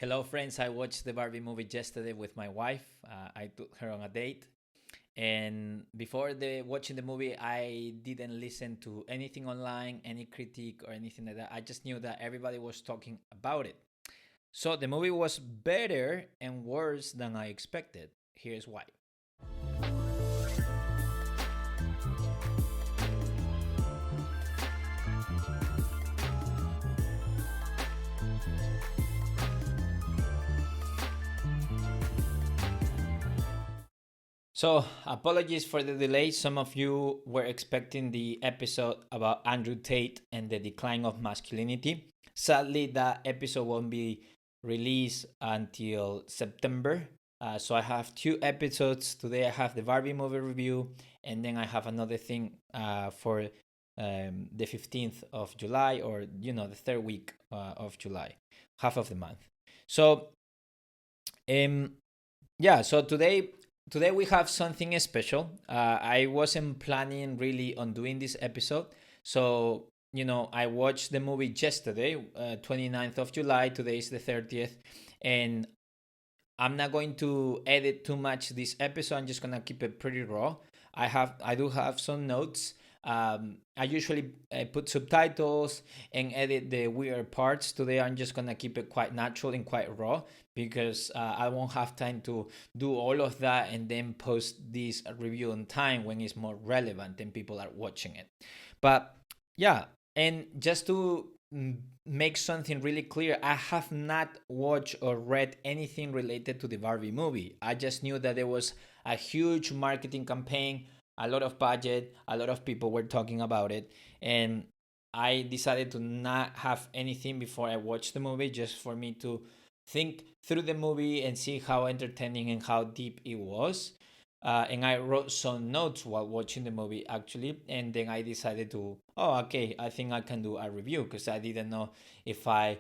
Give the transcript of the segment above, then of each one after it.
Hello, friends. I watched the Barbie movie yesterday with my wife. I took her on a date. And before watching the movie, I didn't listen to anything online, any critique or anything like that. I just knew that everybody was talking about it. So the movie was better and worse than I expected. Here's why. So, apologies for the delay. Some of you were expecting the episode about Andrew Tate and the decline of masculinity. Sadly, that episode won't be released until September. So, I have two episodes. Today, I have the Barbie movie review, and then I have another thing for the 15th of July, or the third week of July, half of the month. So, um, yeah, so today we have something special. I wasn't planning really on doing this episode. So, I watched the movie yesterday, 29th of July. Today is the 30th. And I'm not going to edit too much this episode. I'm just gonna keep it pretty raw. I do have some notes. I usually put subtitles and edit the weird parts. Today I'm just gonna keep it quite natural and quite raw because I won't have time to do all of that and then post this review on time when it's more relevant and people are watching it. But yeah, and just to make something really clear, I have not watched or read anything related to the Barbie movie. I just knew that there was a huge marketing campaign, a lot of budget, a lot of people were talking about it, and I decided to not have anything before I watched the movie, just for me to think through the movie and see how entertaining and how deep it was. And I wrote some notes while watching the movie actually, and then I decided to, oh, okay, I think I can do a review because I didn't know if I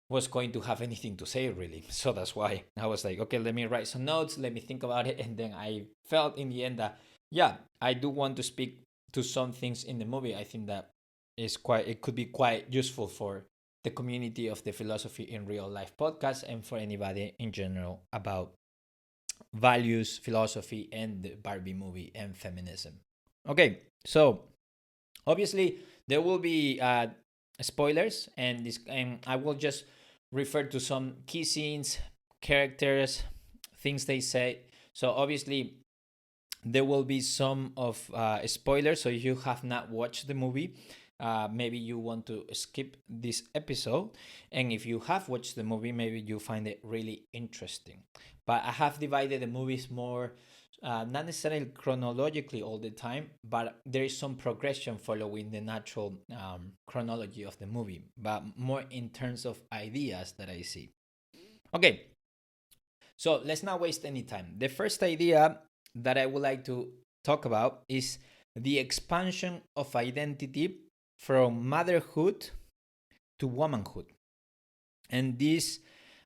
was going to have anything to say really. So that's why I was like, okay, let me write some notes, let me think about it, and then I felt in the end that yeah, I do want to speak to some things in the movie. I think that it could be quite useful for the community of the Philosophy in Real Life podcast and for anybody in general about values, philosophy, and the Barbie movie and feminism. Okay, so obviously there will be spoilers, and I will just refer to some key scenes, characters, things they say. So obviously there will be some of spoilers. So if you have not watched the movie, maybe you want to skip this episode, and if you have watched the movie, maybe you find it really interesting. But I have divided the movies more, not necessarily chronologically all the time, but there is some progression following the natural chronology of the movie, but more in terms of ideas that I see. Okay, so let's not waste any time. The first idea that I would like to talk about is the expansion of identity from motherhood to womanhood. And this,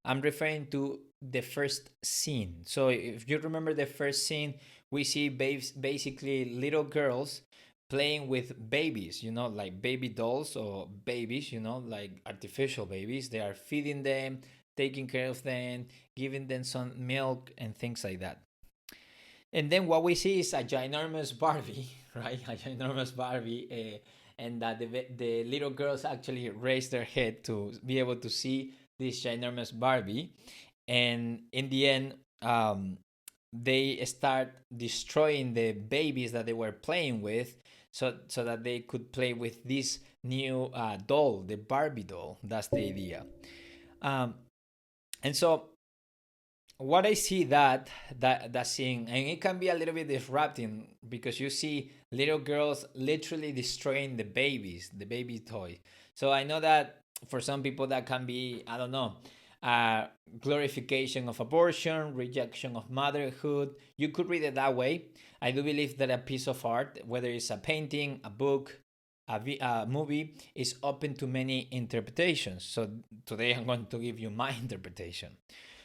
I'm referring to the first scene. So if you remember the first scene, we see basically little girls playing with babies, like baby dolls or babies, like artificial babies. They are feeding them, taking care of them, giving them some milk and things like that. And then what we see is a ginormous Barbie, right? A ginormous Barbie, and that the little girls actually raise their head to be able to see this ginormous Barbie, and in the end, they start destroying the babies that they were playing with, so that they could play with this new doll, the Barbie doll. That's the idea. Um, and so what I see that scene, and it can be a little bit disrupting because you see little girls literally destroying the baby toy. So I know that for some people that can be, I don't know, glorification of abortion, rejection of motherhood. You could read it that way. I do believe that a piece of art, whether it's a painting, a book, a movie, is open to many interpretations. So today I'm going to give you my interpretation.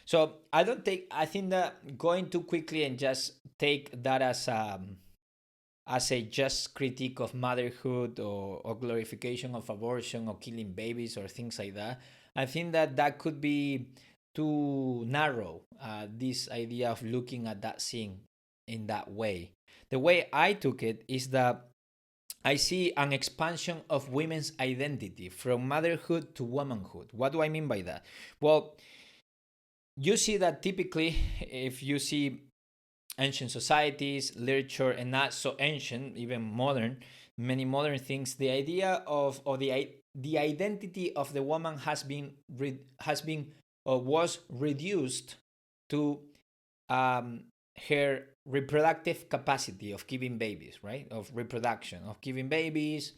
So I think that going too quickly and just take that as a just critique of motherhood, or glorification of abortion or killing babies or things like that. I think that that could be to narrow this idea of looking at that scene in that way. The way I took it is that I see an expansion of women's identity from motherhood to womanhood. What do I mean by that? Well, you see that typically, if you see ancient societies, literature, and not so ancient, even modern, many modern things, the idea of or the identity of the woman has been or was reduced to um, her reproductive capacity of giving babies, right? Of reproduction, of giving babies,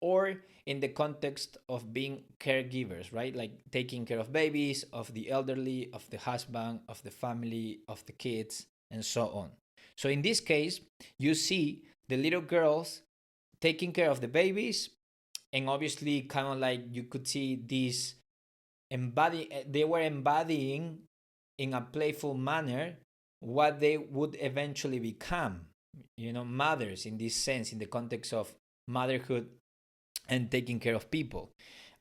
or in the context of being caregivers, right? Like taking care of babies, of the elderly, of the husband, of the family, of the kids, and so on. So in this case, you see the little girls taking care of the babies, and obviously, kind of like you could see these they were embodying in a playful manner what they would eventually become, mothers in this sense, in the context of motherhood and taking care of people.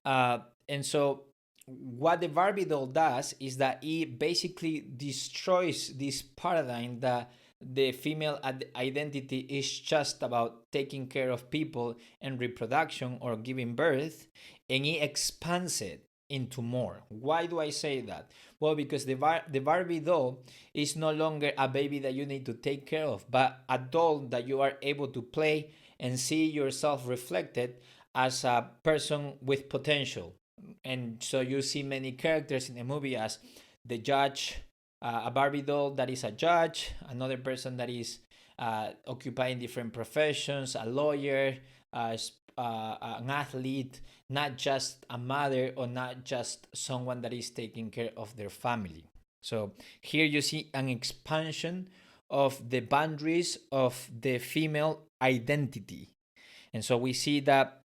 And so what the Barbie doll does is that it basically destroys this paradigm that the female identity is just about taking care of people and reproduction or giving birth, and it expands it into more. Why do I say that? Well, because the Barbie doll is no longer a baby that you need to take care of, but a doll that you are able to play and see yourself reflected as a person with potential. And so you see many characters in the movie as the judge, a Barbie doll that is a judge, another person that is occupying different professions, a lawyer, an athlete, not just a mother or not just someone that is taking care of their family. So here you see an expansion of the boundaries of the female identity. And so we see that,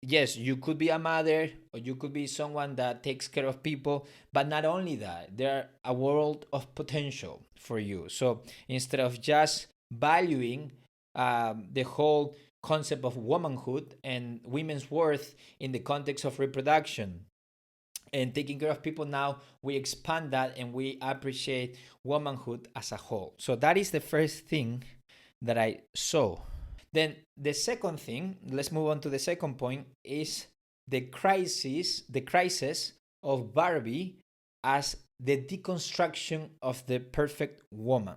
yes, you could be a mother or you could be someone that takes care of people, but not only that, there are a world of potential for you. So instead of just valuing the whole concept of womanhood and women's worth in the context of reproduction and taking care of people, now we expand that and we appreciate womanhood as a whole. So that is the first thing that I saw. Then the second thing, let's move on to the second point, is the crisis of Barbie as the deconstruction of the perfect woman.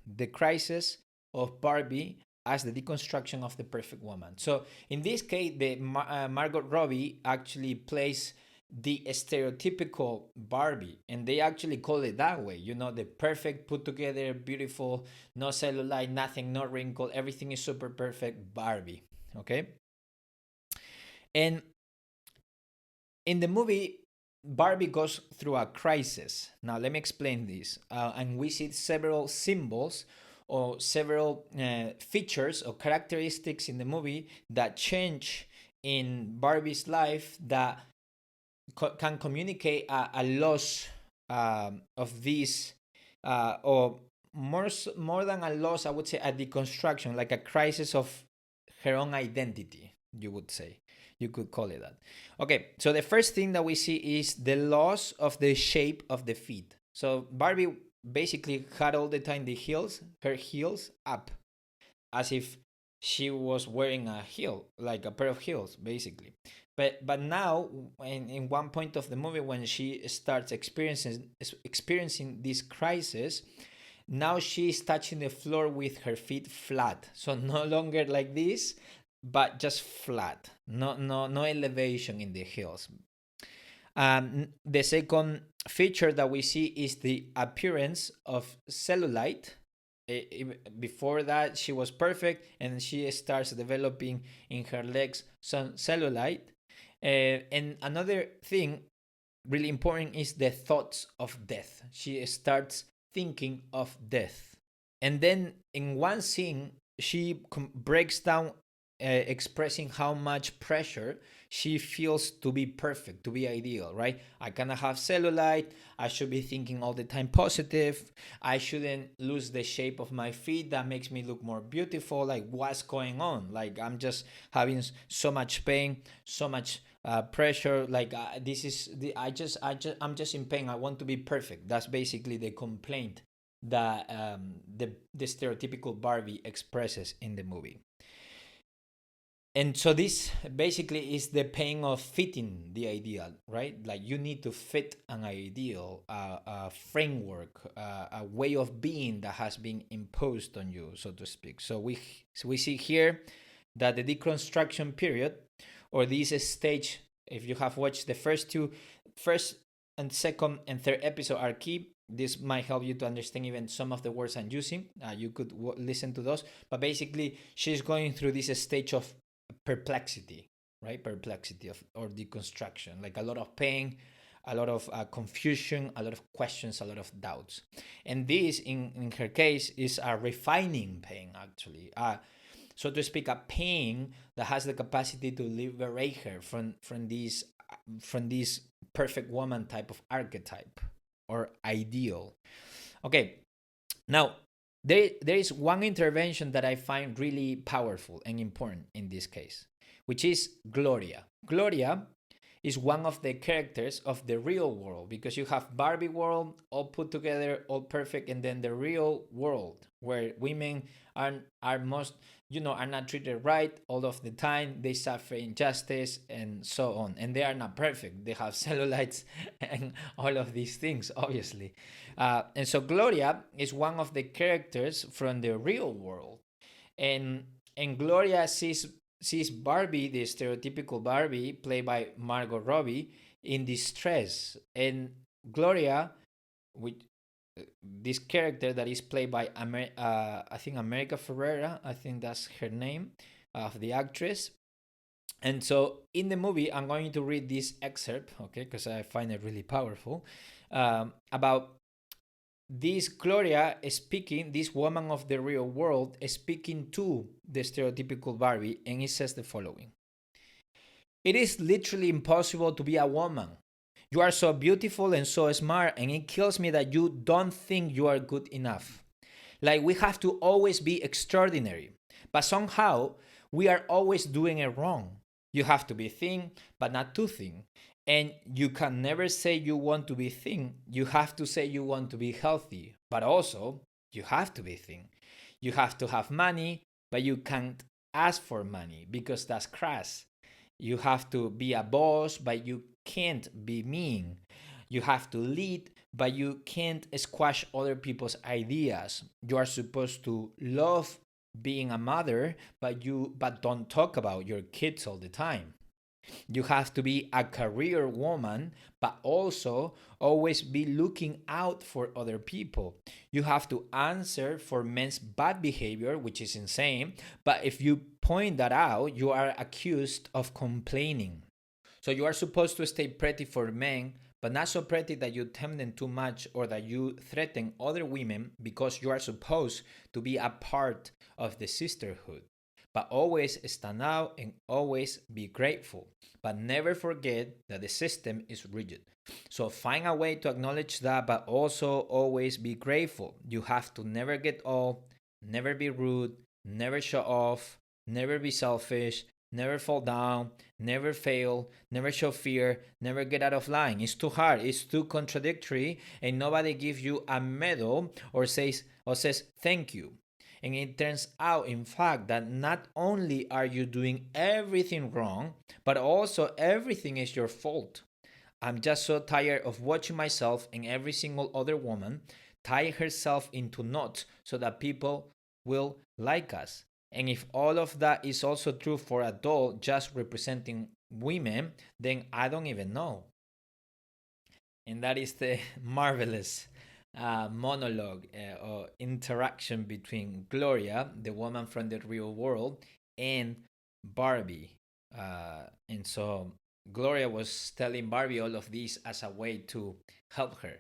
The crisis of Barbie as the deconstruction of the perfect woman. So in this case, the Margot Robbie actually plays the stereotypical Barbie, and they actually call it that way. The perfect, put together, beautiful, no cellulite, nothing, no wrinkle, everything is super perfect Barbie. Okay, and in the movie, Barbie goes through a crisis. Now let me explain this, and we see several symbols or several features or characteristics in the movie that change in Barbie's life that can communicate a loss of this, or more than a loss, I would say a deconstruction, like a crisis of her own identity, you would say. You could call it that. Okay, so the first thing that we see is the loss of the shape of the feet. So Barbie basically had all the time her heels up, as if she was wearing a heel, like a pair of heels, basically. But now, in one point of the movie, when she starts experiencing this crisis, now she's touching the floor with her feet flat. So no longer like this, but just flat. No elevation in the heels. The second feature that we see is the appearance of cellulite. Before that, she was perfect, and she starts developing in her legs some cellulite. And another thing really important is the thoughts of death. She starts thinking of death. And then in one scene, she breaks down, expressing how much pressure she feels to be perfect, to be ideal, right? I cannot have cellulite. I should be thinking all the time positive. I shouldn't lose the shape of my feet. That makes me look more beautiful. Like, what's going on? Like, I'm just having so much pain, so much pressure. Like, this is the I'm just in pain. I want to be perfect. That's basically the complaint that the stereotypical Barbie expresses in the movie. And so this basically is the pain of fitting the ideal, right? Like, you need to fit an ideal, a framework, a way of being that has been imposed on you, so to speak. So we see here that the deconstruction period, or this stage, if you have watched the first and second and third episode, are key. This might help you to understand even some of the words I'm using. You could listen to those. But basically, she's going through this stage of perplexity, right? Perplexity of, or deconstruction, like a lot of pain, a lot of confusion, a lot of questions, a lot of doubts. And this, in her case, is a refining pain, actually. So to speak, a pain that has the capacity to liberate her from this perfect woman type of archetype or ideal. Okay, now there is one intervention that I find really powerful and important in this case, which is Gloria. Gloria is one of the characters of the real world, because you have Barbie world all put together, all perfect, and then the real world where women are most, are not treated right all of the time. They suffer injustice and so on, and they are not perfect. They have cellulites and all of these things, obviously. And so Gloria is one of the characters from the real world, and Gloria sees Barbie, the stereotypical Barbie, played by Margot Robbie, in distress. And Gloria, with this character that is played by I think America Ferrera, I think that's her name, of the actress. And so in the movie, I'm going to read this excerpt, okay, because I find it really powerful, about this Gloria speaking, this woman of the real world, speaking to the stereotypical Barbie, and it says the following: "It is literally impossible to be a woman. You are so beautiful and so smart, and it kills me that you don't think you are good enough. Like, we have to always be extraordinary, but somehow we are always doing it wrong. You have to be thin, but not too thin. And you can never say you want to be thin. You have to say you want to be healthy, but also you have to be thin. You have to have money, but you can't ask for money because that's crass. You have to be a boss, but you can't be mean. You have to lead, but you can't squash other people's ideas. You are supposed to love being a mother, but don't talk about your kids all the time. You have to be a career woman, but also always be looking out for other people. You have to answer for men's bad behavior, which is insane, but if you point that out, you are accused of complaining. So you are supposed to stay pretty for men, but not so pretty that you tempt them too much or that you threaten other women, because you are supposed to be a part of the sisterhood. But always stand out and always be grateful. But never forget that the system is rigid. So find a way to acknowledge that, but also always be grateful. You have to never get old, never be rude, never show off, never be selfish, never fall down, never fail, never show fear, never get out of line. It's too hard, it's too contradictory, and nobody gives you a medal or says thank you. And it turns out, in fact, that not only are you doing everything wrong, but also everything is your fault. I'm just so tired of watching myself and every single other woman tie herself into knots so that people will like us. And if all of that is also true for a doll just representing women, then I don't even know. And that is the marvelous monologue or interaction between Gloria, the woman from the real world, and Barbie. And so Gloria was telling Barbie all of this as a way to help her,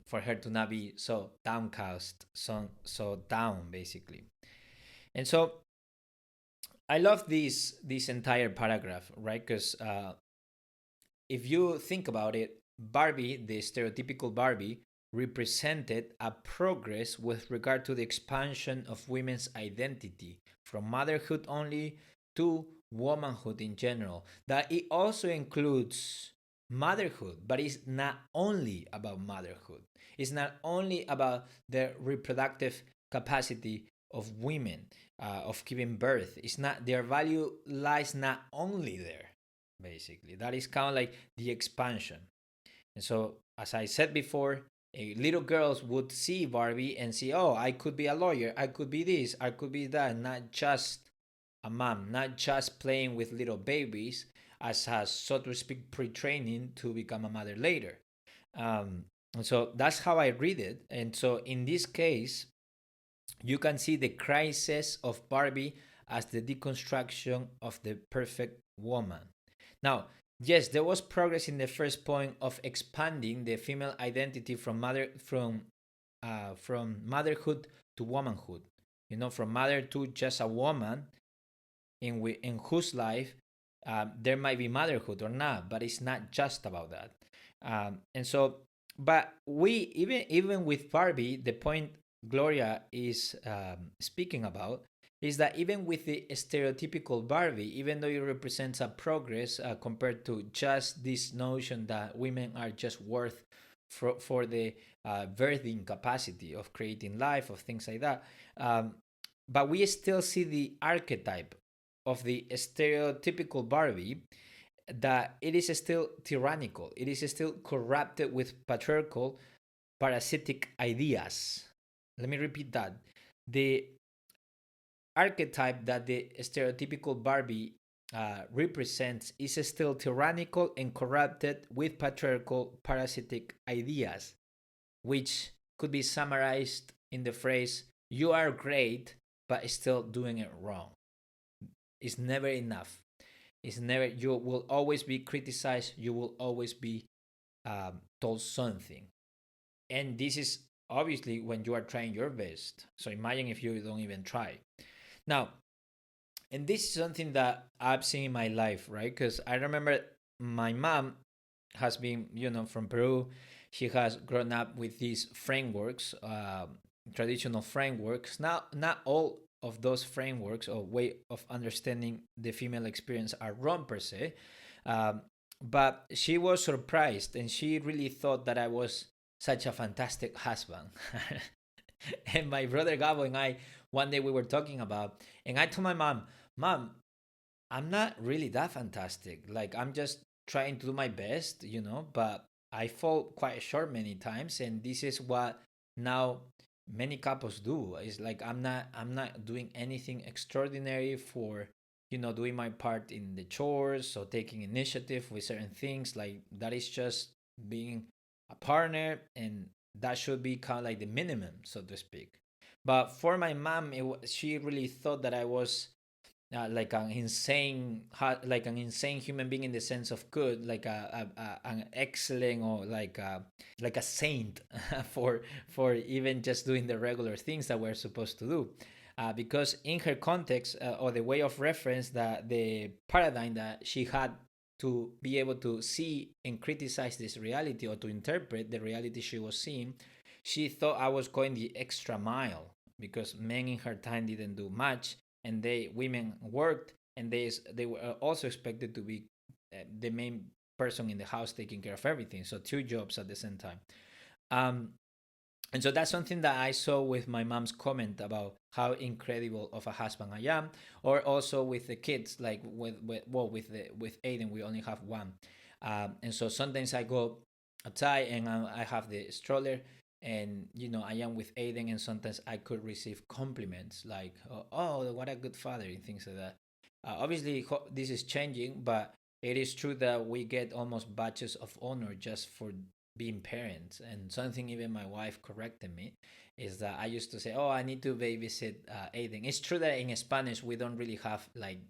for her to not be so downcast, so down, basically. And so I love this entire paragraph, right? Because if you think about it, Barbie, the stereotypical Barbie, represented a progress with regard to the expansion of women's identity from motherhood only to womanhood in general. That it also includes motherhood, but it's not only about motherhood. It's not only about the reproductive capacity of women, of giving birth. It's not, their value lies not only there, basically. That is kind of like the expansion. And so, as I said before, little girls would see Barbie and see, oh, I could be a lawyer, I could be this, I could be that, not just a mom, not just playing with little babies as a, so to speak, pre-training to become a mother later. And so that's how I read it. And so in this case, you can see the crisis of Barbie as the deconstruction of the perfect woman. Now, yes, there was progress in the first point of expanding the female identity from motherhood to womanhood. You know, from mother to just a woman in whose life there might be motherhood or not, but it's not just about that. And so, but we even with Barbie, the point Gloria is speaking about is that even with the stereotypical Barbie, even though it represents a progress compared to just this notion that women are just worth for the birthing capacity of creating life, of things like that, but we still see the archetype of the stereotypical Barbie, that it is still tyrannical. It is still corrupted with patriarchal, parasitic ideas. Let me repeat that. The archetype that the stereotypical Barbie represents is still tyrannical and corrupted with patriarchal, parasitic ideas, which could be summarized in the phrase, you are great, but still doing it wrong. It's never enough. It's never, you will always be criticized, you will always be told something. And this is obviously when you are trying your best. So imagine if you don't even try. Now, and this is something that I've seen in my life, right? Because I remember my mom has been, from Peru. She has grown up with these frameworks, traditional frameworks. Not all of those frameworks or way of understanding the female experience are wrong per se, but she was surprised and she really thought that I was such a fantastic husband. And my brother Gabo and I, one day we were talking about, and I told my mom, I'm not really that fantastic. Like, I'm just trying to do my best, but I fall quite short many times, and this is what now many couples do. It's like I'm not doing anything extraordinary for doing my part in the chores or taking initiative with certain things. Like, that is just being a partner, and that should be kind of like the minimum, so to speak. But for my mom, she really thought that I was like like an insane human being in the sense of good, like an excellent, or like a saint for even just doing the regular things that we're supposed to do. Because in her context, or the way of reference, that the paradigm that she had to be able to see and criticize this reality, or to interpret the reality she was seeing, she thought I was going the extra mile, because men in her time didn't do much, and women worked, and they were also expected to be the main person in the house taking care of everything, so two jobs at the same time. um and so that's something that I saw with my mom's comment about how incredible of a husband I am, or also with the kids, like with Aiden, we only have one. And so sometimes I go outside and I have the stroller, and I am with Aiden, and sometimes I could receive compliments like, oh, what a good father, and things like that. Obviously, this is changing, but it is true that we get almost badges of honor just for being parents. And something even my wife corrected me is that I used to say, oh, I need to babysit Aiden. It's true that in Spanish we don't really have like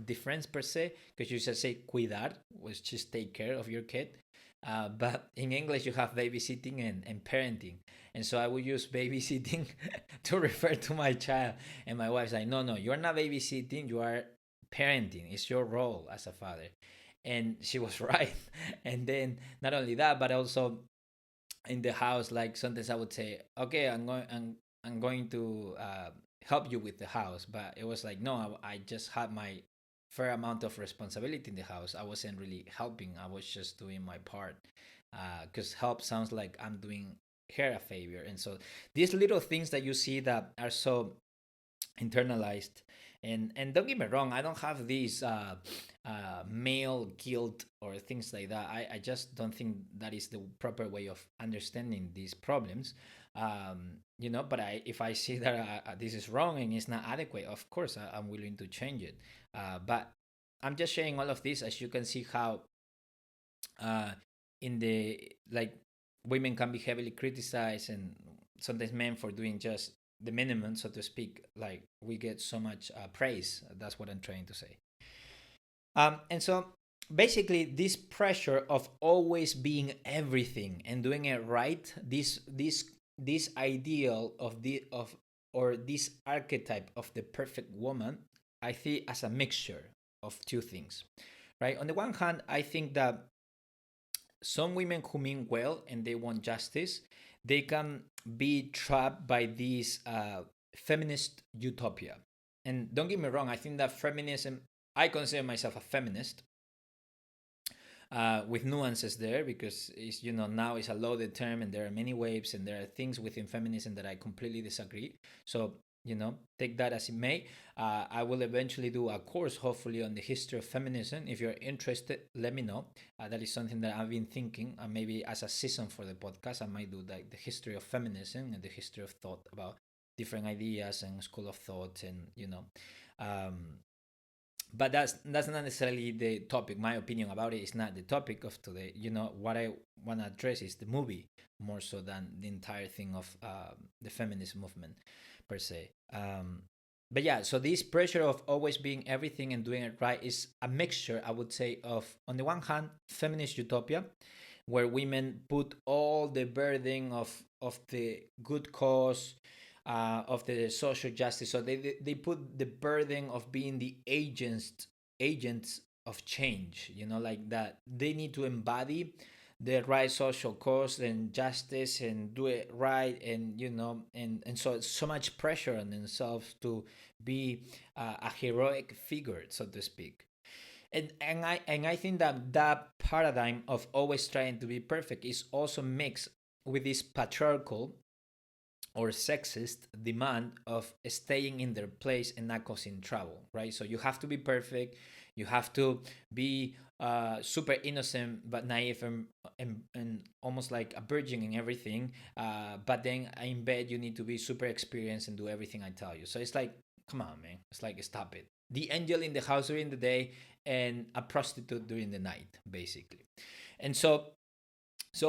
difference per se, because you just say cuidar, which is take care of your kid. But in English, you have babysitting and parenting. And so I would use babysitting to refer to my child. And my wife's like, no, no, you're not babysitting, you are parenting. It's your role as a father. And she was right. And then not only that, but also in the house, like sometimes I would say, okay, I'm going to help you with the house. But it was like, no, I just had my fair amount of responsibility in the house. I wasn't really helping. I was just doing my part. Because help sounds like I'm doing her a favor. And so these little things that you see that are so internalized, and don't get me wrong, I don't have these male guilt or things like that. I just don't think that is the proper way of understanding these problems. But if I see that this is wrong and it's not adequate, of course I'm willing to change it. But I'm just sharing all of this as you can see how uh, in the like women can be heavily criticized, and sometimes men for doing just the minimum, so to speak. Like we get so much praise. That's what I'm trying to say. And so basically, this pressure of always being everything and doing it right, this ideal of the of or this archetype of the perfect woman, I see as a mixture of two things, right? On the one hand, I think that some women who mean well and they want justice, they can be trapped by this feminist utopia. And don't get me wrong, I think that feminism, I consider myself a feminist, with nuances there, because it's, now it's a loaded term and there are many waves and there are things within feminism that I completely disagree. So take that as it may. I will eventually do a course, hopefully, on the history of feminism. If you're interested, let me know. That is something that I've been thinking. Maybe as a season for the podcast, I might do like the history of feminism and the history of thought about different ideas and school of thought, and um, but that's not necessarily the topic. My opinion about it is not the topic of today. What I want to address is the movie more so than the entire thing of the feminist movement per se. But yeah, so this pressure of always being everything and doing it right is a mixture, I would say, of, on the one hand, feminist utopia, where women put all the burden of the good cause, of the social justice. So they put the burden of being the agents of change. Like that they need to embody the right social cause and justice and do it right, and so it's so much pressure on themselves to be a heroic figure, so to speak. And I think that that paradigm of always trying to be perfect is also mixed with this patriarchal or sexist demand of staying in their place and not causing trouble, right? So you have to be perfect, you have to be super innocent but naive, and almost like a virgin in everything. But then in bed, you need to be super experienced and do everything I tell you. So it's like, come on, man. It's like, stop it. The angel in the house during the day and a prostitute during the night, basically. And so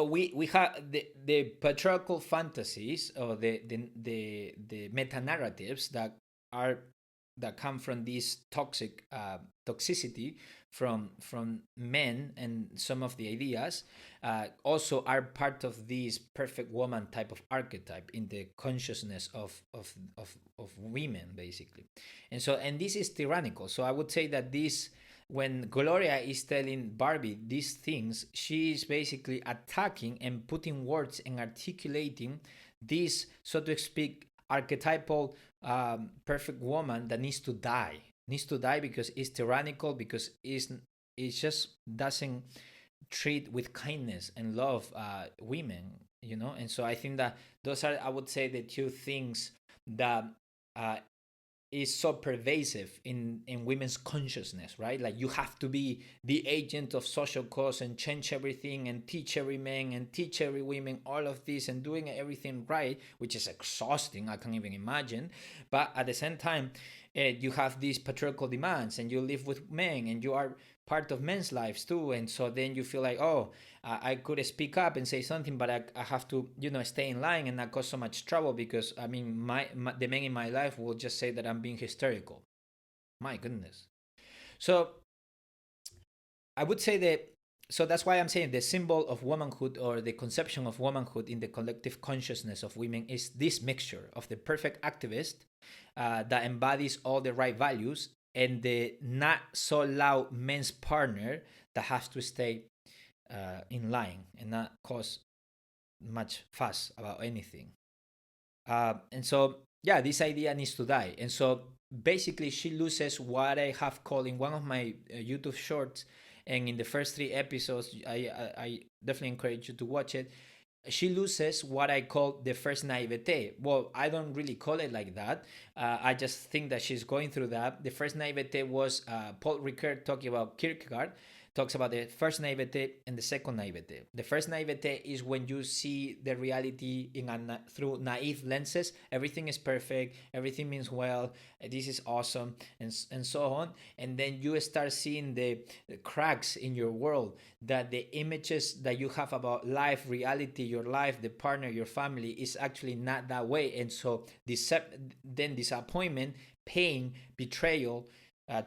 we have the patriarchal fantasies, or the meta narratives are that come from this toxicity from men, and some of the ideas also are part of this perfect woman type of archetype in the consciousness of women, basically. And this is tyrannical. So I would say that this, when Gloria is telling Barbie these things, she is basically attacking and putting words and articulating this, so to speak, archetypal perfect woman that needs to die. Needs to die because it's tyrannical, because it just doesn't treat with kindness and love women. And so I think that those are, I would say, the two things that uh, is so pervasive in women's consciousness, right? Like, you have to be the agent of social cause and change everything and teach every man and teach every woman all of this and doing everything right, which is exhausting. I can't even imagine. But at the same time, you have these patriarchal demands, and you live with men, and you are part of men's lives too. And so then you feel like, oh, I could speak up and say something, but I have to, stay in line and not cause so much trouble, because I mean, the men in my life will just say that I'm being hysterical. My goodness. So I would say that so that's why I'm saying the symbol of womanhood, or the conception of womanhood in the collective consciousness of women, is this mixture of the perfect activist that embodies all the right values, and the not so loud men's partner that has to stay in line and not cause much fuss about anything. And so, yeah, this idea needs to die. And so basically, she loses what I have called in one of my YouTube shorts, and in the first 3 episodes, I definitely encourage you to watch it. She loses what I call the first naivete. Well, I don't really call it like that. I just think that she's going through that. The first naivete was Paul Ricoeur talking about Kierkegaard, talks about the first naivete and the second naivete. The first naivete is when you see the reality through naive lenses. Everything is perfect. Everything means well. This is awesome, and so on. And then you start seeing the cracks in your world, that the images that you have about life, reality, your life, the partner, your family, is actually not that way. And so then disappointment, pain, betrayal,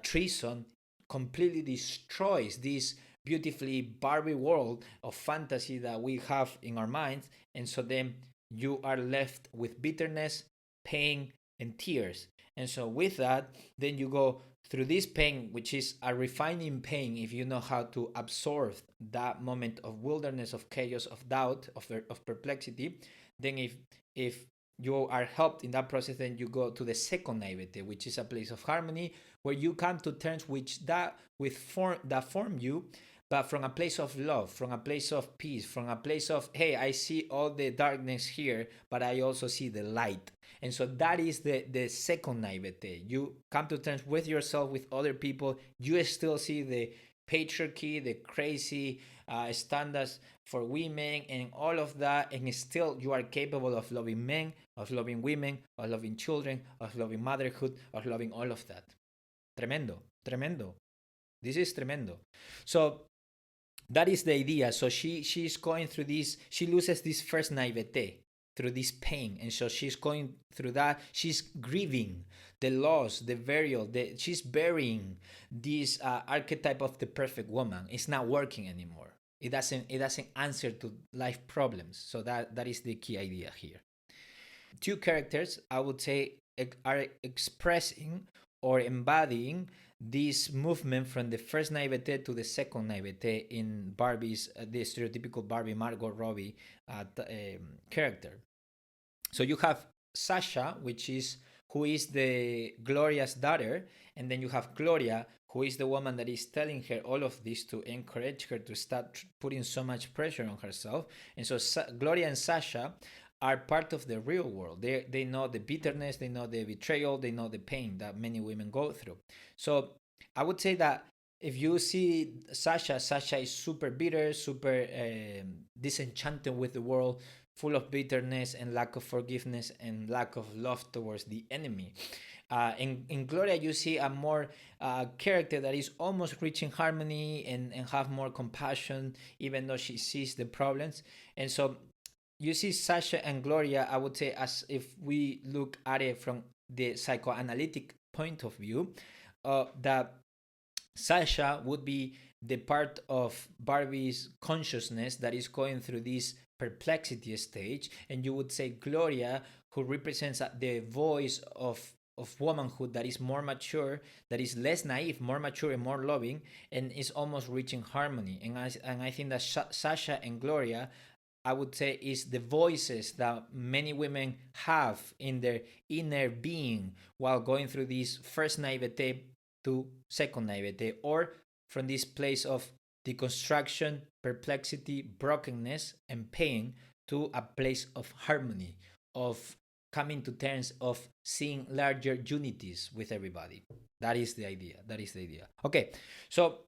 treason completely destroys this beautifully Barbie world of fantasy that we have in our minds. And so then you are left with bitterness, pain, and tears. And so with that, then you go through this pain, which is a refining pain if you know how to absorb that moment of wilderness, of chaos, of doubt, of perplexity. Then if you are helped in that process, then you go to the second naivete, which is a place of harmony, where you come to terms with form you, but from a place of love, from a place of peace, from a place of, hey, I see all the darkness here, but I also see the light. And so that is the second naivete. You come to terms with yourself, with other people. You still see the patriarchy, the crazy standards for women and all of that, and still you are capable of loving men, of loving women, of loving children, of loving motherhood, of loving all of that. Tremendo, tremendo. This is tremendo. So that is the idea. So she's going through this. She loses this first naivete through this pain, and so she's going through that. She's grieving the loss, the burial. She's burying this archetype of the perfect woman. It's not working anymore. It doesn't answer to life problems. So that is the key idea here. Two characters, I would say, are expressing or embodying this movement from the first naivete to the second naivete in Barbie's, the stereotypical Barbie Margot Robbie character. So you have Sasha, who is the Gloria's daughter, and then you have Gloria, who is the woman that is telling her all of this to encourage her to start putting so much pressure on herself. And so Gloria and Sasha are part of the real world. They know the bitterness, they know the betrayal, they know the pain that many women go through. So I would say that if you see Sasha is super bitter, super disenchanted with the world, full of bitterness and lack of forgiveness and lack of love towards the enemy. In Gloria, you see a more character that is almost reaching harmony and have more compassion, even though she sees the problems. And so you see Sasha and Gloria, I would say, as if we look at it from the psychoanalytic point of view, that Sasha would be the part of Barbie's consciousness that is going through this perplexity stage, and you would say Gloria, who represents the voice of womanhood that is more mature, that is less naive, more mature and more loving, and is almost reaching harmony. And I think that Sasha and Gloria, I would say, is the voices that many women have in their inner being while going through this first naivete to second naivete, or from this place of deconstruction, perplexity, brokenness, and pain to a place of harmony, of coming to terms, of seeing larger unities with everybody. That is the idea. Okay, so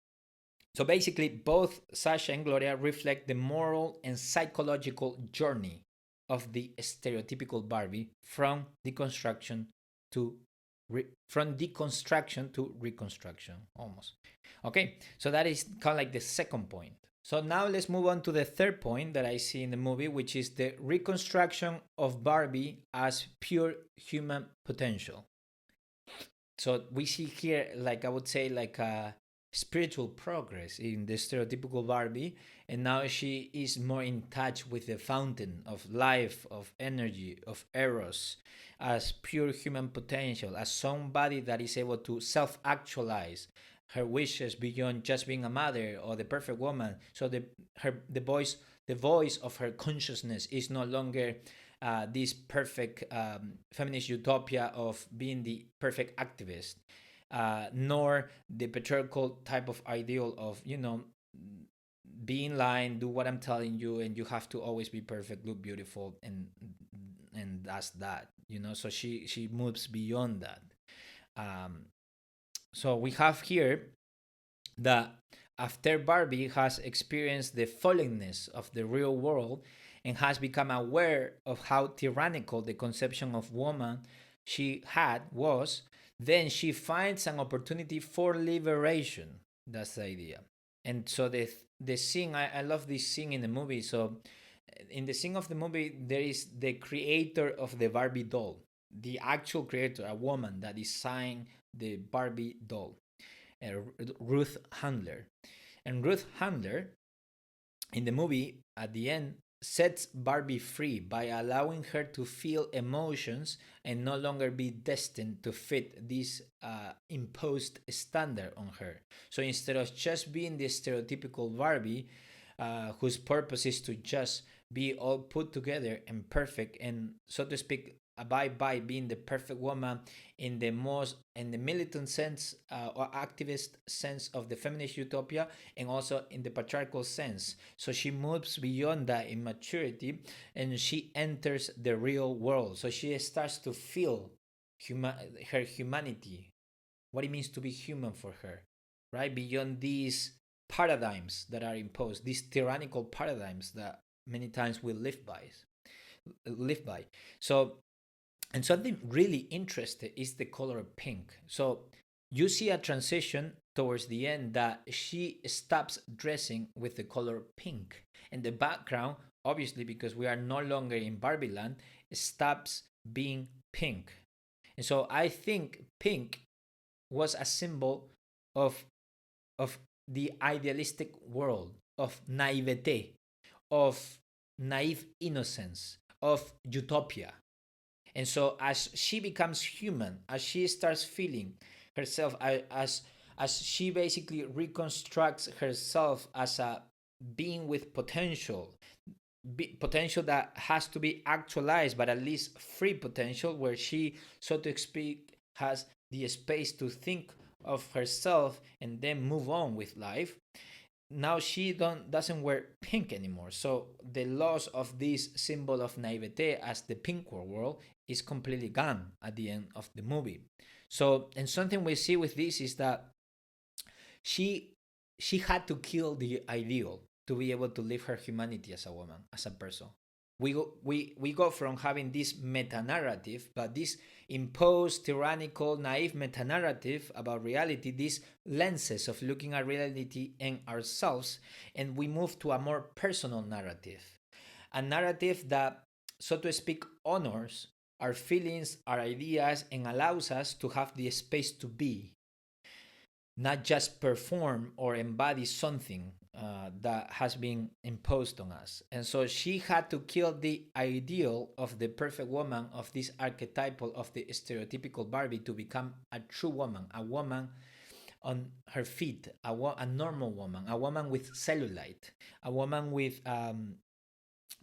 basically, both Sasha and Gloria reflect the moral and psychological journey of the stereotypical Barbie from deconstruction to reconstruction, almost. Okay, so that is kind of like the second point. So now let's move on to the third point that I see in the movie, which is the reconstruction of Barbie as pure human potential. So we see here, like I would say, like spiritual progress in the stereotypical Barbie, and now she is more in touch with the fountain of life, of energy, of eros, as pure human potential, as somebody that is able to self actualize her wishes beyond just being a mother or the perfect woman. So the voice of her consciousness is no longer this perfect feminist utopia of being the perfect activist, nor the patriarchal type of ideal of, be in line, do what I'm telling you, and you have to always be perfect, look beautiful, and that's that. So she moves beyond that. Um, so we have here that after Barbie has experienced the fallenness of the real world and has become aware of how tyrannical the conception of woman she had was, then she finds an opportunity for liberation. That's the idea. And so the scene, I love this scene in the movie. So in the scene of the movie, there is the creator of the Barbie doll, the actual creator, a woman that designed the Barbie doll, Ruth Handler. And Ruth Handler, in the movie, at the end, sets Barbie free by allowing her to feel emotions and no longer be destined to fit this imposed standard on her. So instead of just being the stereotypical Barbie, whose purpose is to just be all put together and perfect, and so to speak, abide by being the perfect woman in the militant sense, or activist sense of the feminist utopia, and also in the patriarchal sense. So she moves beyond that in maturity, and she enters the real world. So she starts to feel her humanity, what it means to be human for her, right? Beyond these paradigms that are imposed, these tyrannical paradigms that many times we live by. So, and something really interesting is the color pink. So you see a transition towards the end that she stops dressing with the color pink, and the background, obviously because we are no longer in Barbie land, stops being pink. And so I think pink was a symbol of of the idealistic world, of naivete, of naive innocence, of utopia. And so as she becomes human, as she starts feeling herself, as she basically reconstructs herself as a being with potential, potential that has to be actualized, but at least free potential, where she, so to speak, has the space to think of herself and then move on with life. Now she doesn't wear pink anymore. So the loss of this symbol of naivete as the pink world is completely gone at the end of the movie. So, and something we see with this is that she she had to kill the ideal to be able to live her humanity as a woman, as a person. We go from having this meta narrative, but this imposed, tyrannical, naive meta narrative about reality, these lenses of looking at reality and ourselves, and we move to a more personal narrative, a narrative that, so to speak, honors our feelings, our ideas, and allows us to have the space to be, not just perform or embody something that has been imposed on us. And so she had to kill the ideal of the perfect woman, of this archetypal of the stereotypical Barbie, to become a true woman, a woman on her feet, a normal woman, a woman with cellulite, a woman with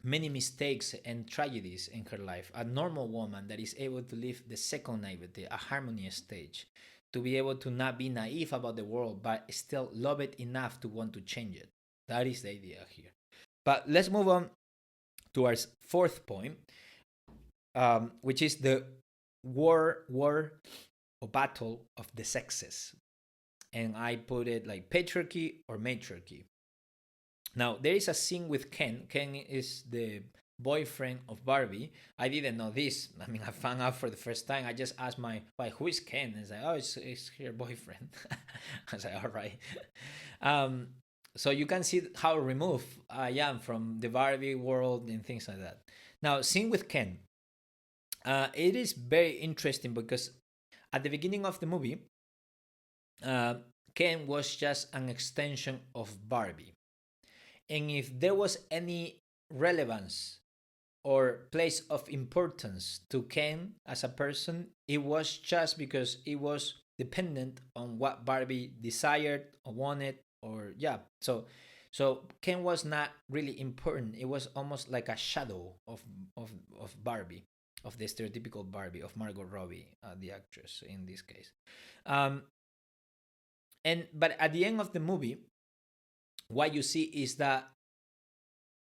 many mistakes and tragedies in her life, a normal woman that is able to live the second naivete, a harmony stage, to be able to not be naive about the world, but still love it enough to want to change it. That is the idea here. But let's move on to our fourth point, which is the war or battle of the sexes. And I put it like patriarchy or matriarchy. Now, there is a scene with Ken. Ken is the boyfriend of Barbie. I didn't know this. I mean, I found out for the first time. I just asked my wife, who is Ken? And it's like, oh, it's her boyfriend. I was like, all right. So you can see how removed I am from the Barbie world and things like that. Now, scene with Ken. It is very interesting because at the beginning of the movie, uh, Ken was just an extension of Barbie. And if there was any relevance or place of importance to Ken as a person, it was just because it was dependent on what Barbie desired or wanted, or yeah. So Ken was not really important. It was almost like a shadow of of Barbie, of the stereotypical Barbie of Margot Robbie, the actress in this case. Um, and but at the end of the movie, what you see is that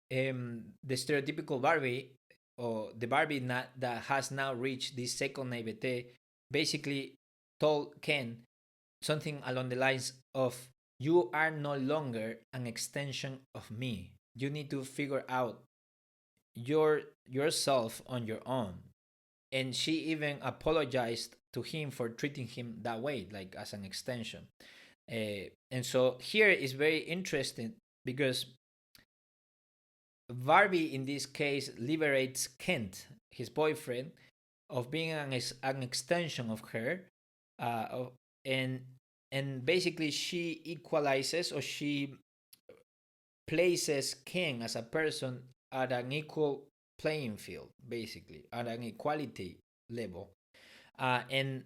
the stereotypical Barbie, or the Barbie that has now reached this second naivete, basically told Ken something along the lines of, "You are no longer an extension of me. You need to figure out yourself on your own." And she even apologized to him for treating him that way, like as an extension. And so here is very interesting because Barbie, in this case, liberates Kent, his boyfriend, of being an extension of her, uh, and and basically she equalizes, or she places Ken as a person at an equal playing field, basically at an equality level. And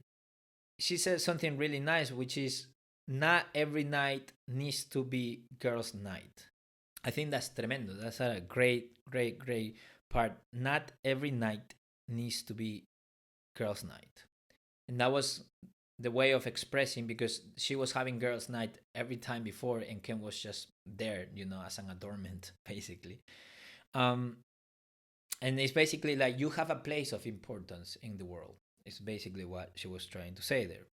she says something really nice, which is, not every night needs to be girls' night. I think that's tremendo. That's a great part. Not every night needs to be girls' night. And that was the way of expressing, because she was having girls' night every time before, and Ken was just there, as an adornment, basically. Um, and it's basically like, you have a place of importance in the world. It's basically what she was trying to say there.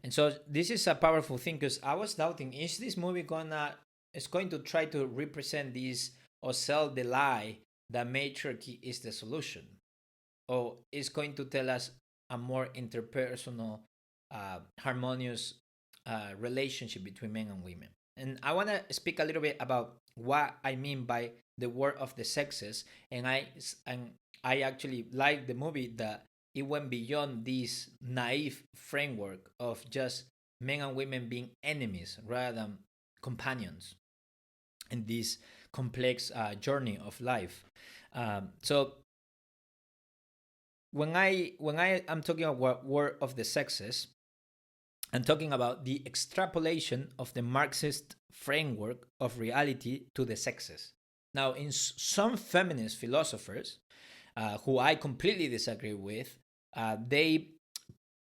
And so this is a powerful thing, because I was doubting, is this movie going to try to represent this, or sell the lie that matriarchy is the solution, or is going to tell us a more interpersonal, harmonious relationship between men and women. And I want to speak a little bit about what I mean by the war of the sexes. And I actually like the movie that it went beyond this naive framework of just men and women being enemies rather than companions in this complex journey of life. So when I am talking about war of the sexes, I'm talking about the extrapolation of the Marxist framework of reality to the sexes. Now, in some feminist philosophers, who I completely disagree with, they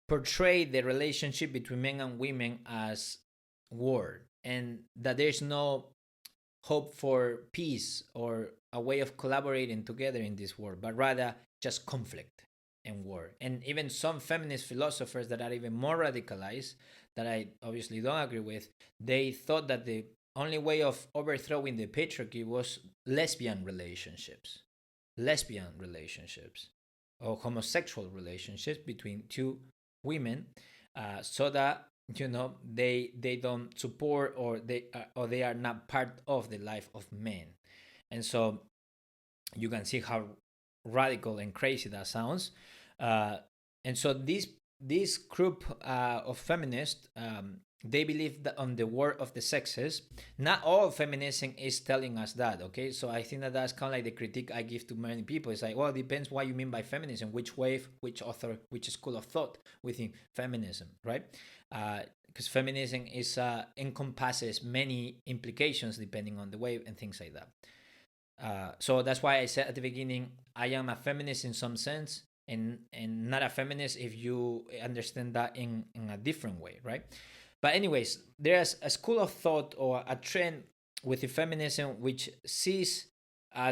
portray the relationship between men and women as war, and that there's no hope for peace or a way of collaborating together in this world, but rather just conflict and war. And even some feminist philosophers that are even more radicalized, that I obviously don't agree with, they thought that the only way of overthrowing the patriarchy was lesbian relationships, or homosexual relationships between two women, so that they don't support, or they are not part of the life of men. And so you can see how radical and crazy that sounds. And so this group of feminists, they believe that on the war of the sexes. Not all feminism is telling us that, okay? So I think that that's kind of like the critique I give to many people. It's like, well, it depends what you mean by feminism, which wave, which author, which school of thought within feminism, right? Because feminism encompasses many implications depending on the wave and things like that. So that's why I said at the beginning, I am a feminist in some sense, and not a feminist if you understand that in a different way, right? But anyways, there's a school of thought or a trend with the feminism which sees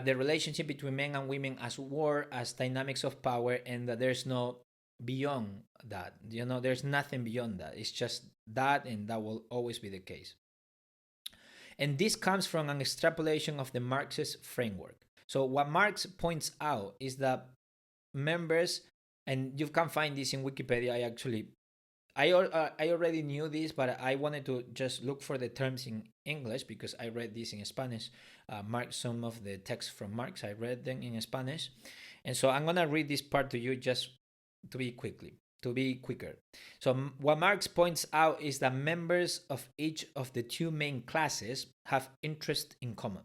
the relationship between men and women as war, as dynamics of power, and that there's no beyond that. There's nothing beyond that. It's just that, and that will always be the case. And this comes from an extrapolation of the Marxist framework. So what Marx points out is that members, and you can find this in Wikipedia. I already knew this, but I wanted to just look for the terms in English because I read this in Spanish. Some of the texts from Marx, I read them in Spanish. And so I'm going to read this part to you just to to be quicker. So what Marx points out is that members of each of the two main classes have interests in common.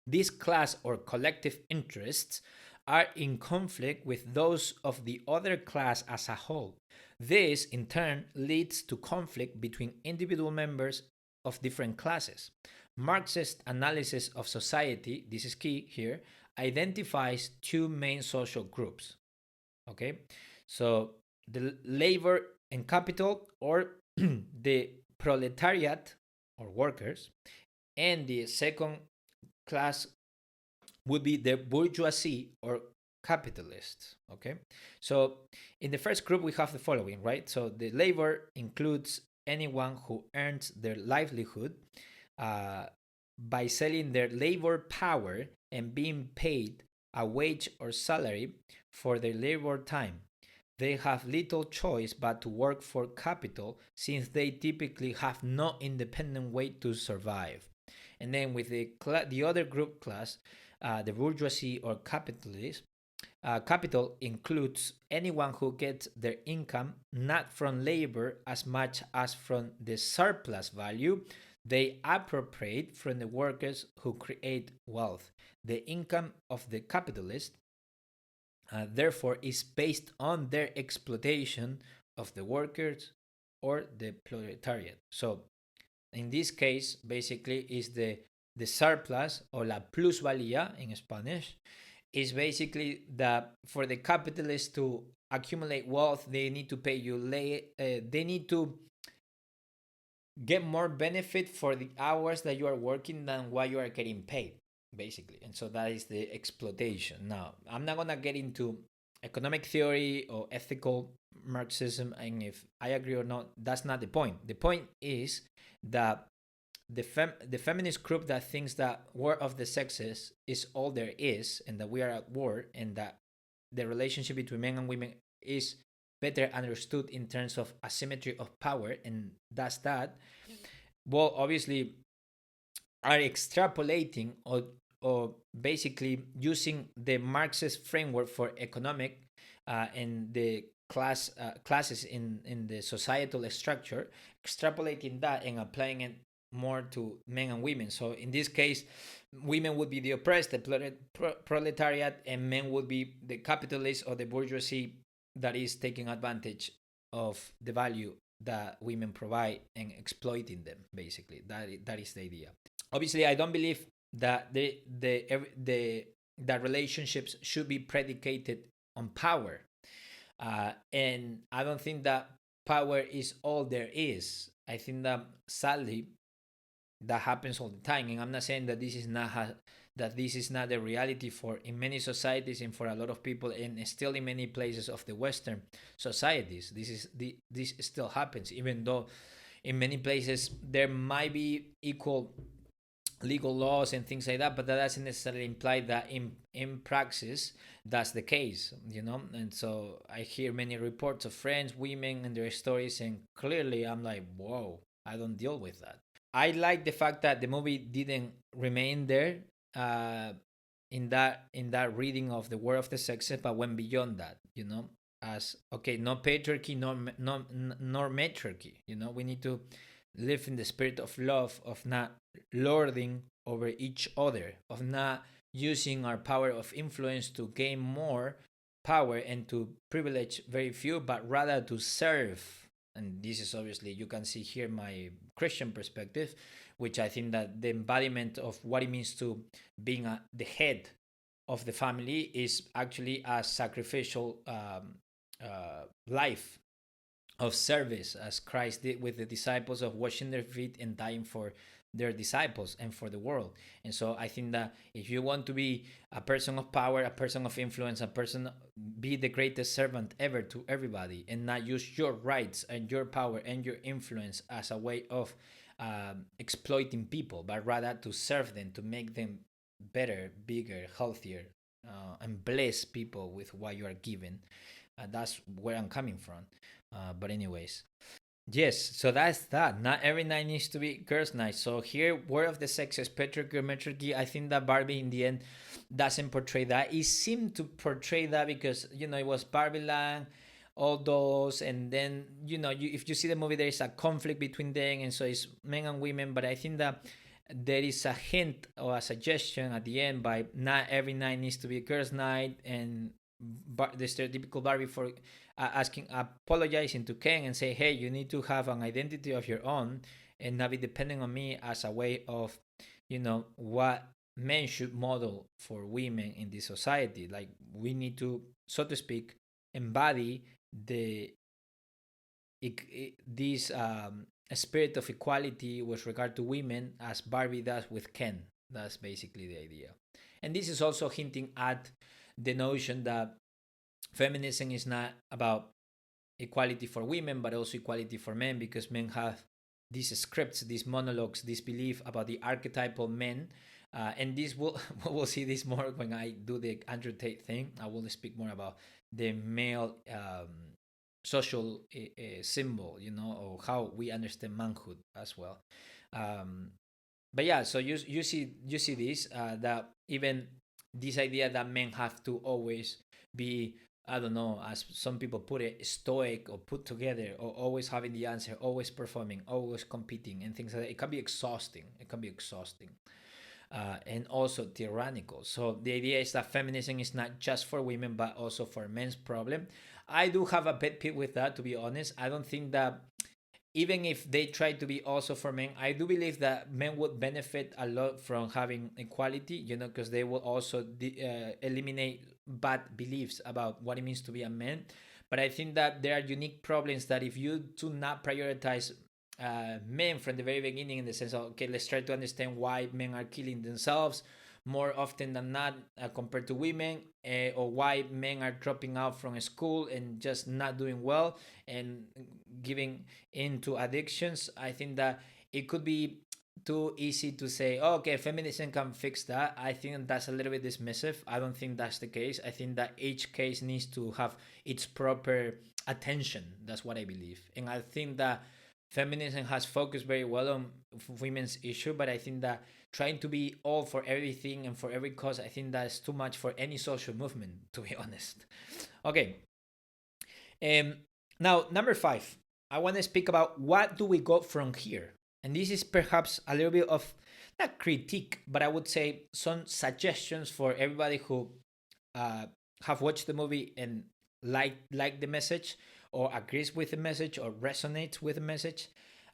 These class or collective interests are in conflict with those of the other class as a whole. This, in turn, leads to conflict between individual members of different classes. Marxist analysis of society, this is key here, identifies two main social groups. Okay, so the labor and capital, or the proletariat or workers, and the second class would be the bourgeoisie or capitalists. Okay, so in the first group we have the following, right? So the labor includes anyone who earns their livelihood by selling their labor power and being paid a wage or salary for their labor time. They have little choice but to work for capital, since they typically have no independent way to survive. And then with the other group class, the bourgeoisie or capitalist, capital includes anyone who gets their income not from labor as much as from the surplus value they appropriate from the workers who create wealth. The income of the capitalist, therefore, is based on their exploitation of the workers or the proletariat. So, in this case, basically, is the surplus or la plusvalía in Spanish, is basically that for the capitalists to accumulate wealth, they need to pay you they need to get more benefit for the hours that you are working than what you are getting paid, basically. And so that is the exploitation. Now, I'm not gonna get into economic theory or ethical Marxism, and if I agree or not, that's not the point. The point is that the feminist group that thinks that war of the sexes is all there is, and that we are at war, and that the relationship between men and women is better understood in terms of asymmetry of power, and that's that. Well, obviously, are extrapolating or basically using the Marxist framework for economic and the classes in the societal structure, extrapolating that and applying it more to men and women. So in this case, women would be the oppressed, the proletariat, and men would be the capitalists or the bourgeoisie that is taking advantage of the value that women provide and exploiting them. Basically, that is the idea. Obviously, I don't believe that that relationships should be predicated on power, and I don't think that power is all there is. I think that sadly that happens all the time, and I'm not saying that this is not the reality for in many societies and for a lot of people, and still in many places of the Western societies. This still happens, even though in many places there might be equal legal laws and things like that, but that doesn't necessarily imply that in praxis that's the case, you know. And so I hear many reports of friends, women, and their stories, and clearly I'm like, whoa, I don't deal with that. I like the fact that the movie didn't remain there in that reading of the War of the Sexes, but went beyond that, you know, as okay, no patriarchy, nor matriarchy. You know, we need to live in the spirit of love, of not lording over each other, of not using our power of influence to gain more power and to privilege very few, but rather to serve. And this is obviously, you can see here my Christian perspective, which I think that the embodiment of what it means to being the head of the family is actually a sacrificial life of service, as Christ did with the disciples, of washing their feet and dying for their disciples and for the world. And so I think that if you want to be a person of power, a person of influence, a person, be the greatest servant ever to everybody, and not use your rights and your power and your influence as a way of exploiting people, but rather to serve them, to make them better, bigger, healthier, and bless people with what you are given. That's where I'm coming from. But anyways, yes, so that's that. Not every night needs to be girls' night. So here, War of the Sexes, Patriarchy, Matriarchy. I think that Barbie in the end doesn't portray that. It seemed to portray that because, you know, it was Barbie land. all those, and then if you see the movie, there is a conflict between them, and so it's men and women. But I think that there is a hint or a suggestion at the end by not every night needs to be a girls' night, and the stereotypical Barbie for apologizing to Ken and say, hey, you need to have an identity of your own and not be dependent on me, as a way of what men should model for women in this society. Like, we need to, so to speak, embody this spirit of equality with regard to women, as Barbie does with Ken. That's basically the idea. And this is also hinting at the notion that feminism is not about equality for women, but also equality for men, because men have these scripts, these monologues, this belief about the archetypal men. And this we'll see this more when I do the Andrew Tate thing. I will speak more about the male social symbol, or how we understand manhood as well. But yeah, so you see this, that even this idea that men have to always be, I don't know, as some people put it, stoic or put together, or always having the answer, always performing, always competing, and things like that. It can be exhausting. And also tyrannical. So the idea is that feminism is not just for women, but also for men's problem. I do have a pet peeve with that, to be honest. I don't think that, even if they try to be also for men, I do believe that men would benefit a lot from having equality, because they will also eliminate bad beliefs about what it means to be a man. But I think that there are unique problems that if you do not prioritize men from the very beginning, in the sense of, okay, let's try to understand why men are killing themselves more often than not, compared to women, or why men are dropping out from school and just not doing well and giving into addictions. I think that it could be too easy to say, oh, okay, feminism can fix that. I think that's a little bit dismissive. I don't think that's the case. I think that each case needs to have its proper attention. That's what I believe. And I think that feminism has focused very well on women's issue, but I think that trying to be all for everything and for every cause, I think that's too much for any social movement, to be honest. Okay. Now, number 5, I want to speak about what do we go from here. And this is perhaps a little bit of, not critique, but I would say some suggestions for everybody who have watched the movie and like the message, or agrees with the message, or resonates with the message.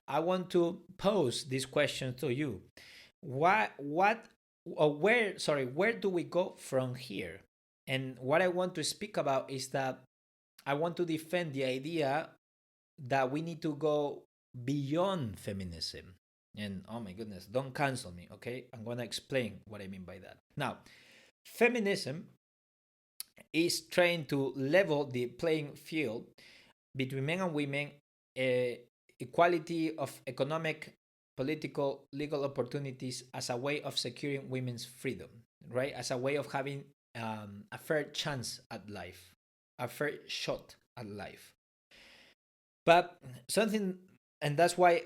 I want to pose this question to you. Where do we go from here? And what I want to speak about is that I want to defend the idea that we need to go beyond feminism. And oh my goodness, don't cancel me, okay? I'm going to explain what I mean by that. Now, feminism is trying to level the playing field between men and women, equality of economic, political, legal opportunities, as a way of securing women's freedom, right? As a way of having a fair chance at life, a fair shot at life. But something, and that's why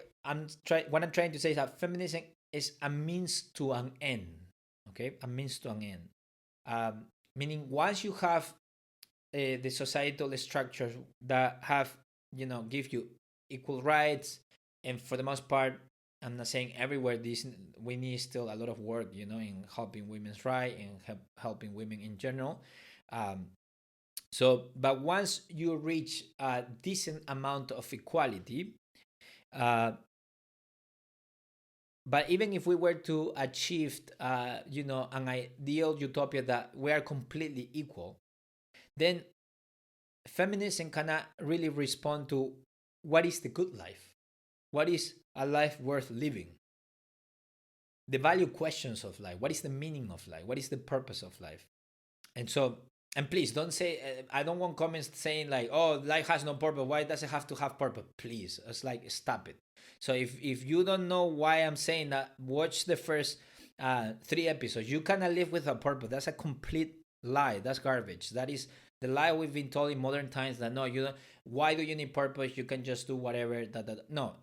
what I'm trying to say is that feminism is a means to an end, okay? A means to an end. Meaning, once you have the societal structures that have, give you equal rights, and for the most part, I'm not saying everywhere, we need still a lot of work, in helping women's rights and helping women in general. But once you reach a decent amount of equality, but even if we were to achieve, an ideal utopia that we are completely equal, then feminism cannot really respond to what is the good life, what is a life worth living, the value questions of life, what is the meaning of life, what is the purpose of life. And please don't say, I don't want comments saying like, oh, life has no purpose, why does it have to have purpose? Please, it's like, stop it. So if you don't know why I'm saying that, watch the first 3 episodes. You cannot live with a purpose. That's a complete lie. That's garbage. That is the lie we've been told in modern times, that no, you don't. Why do you need purpose? You can just do whatever. No,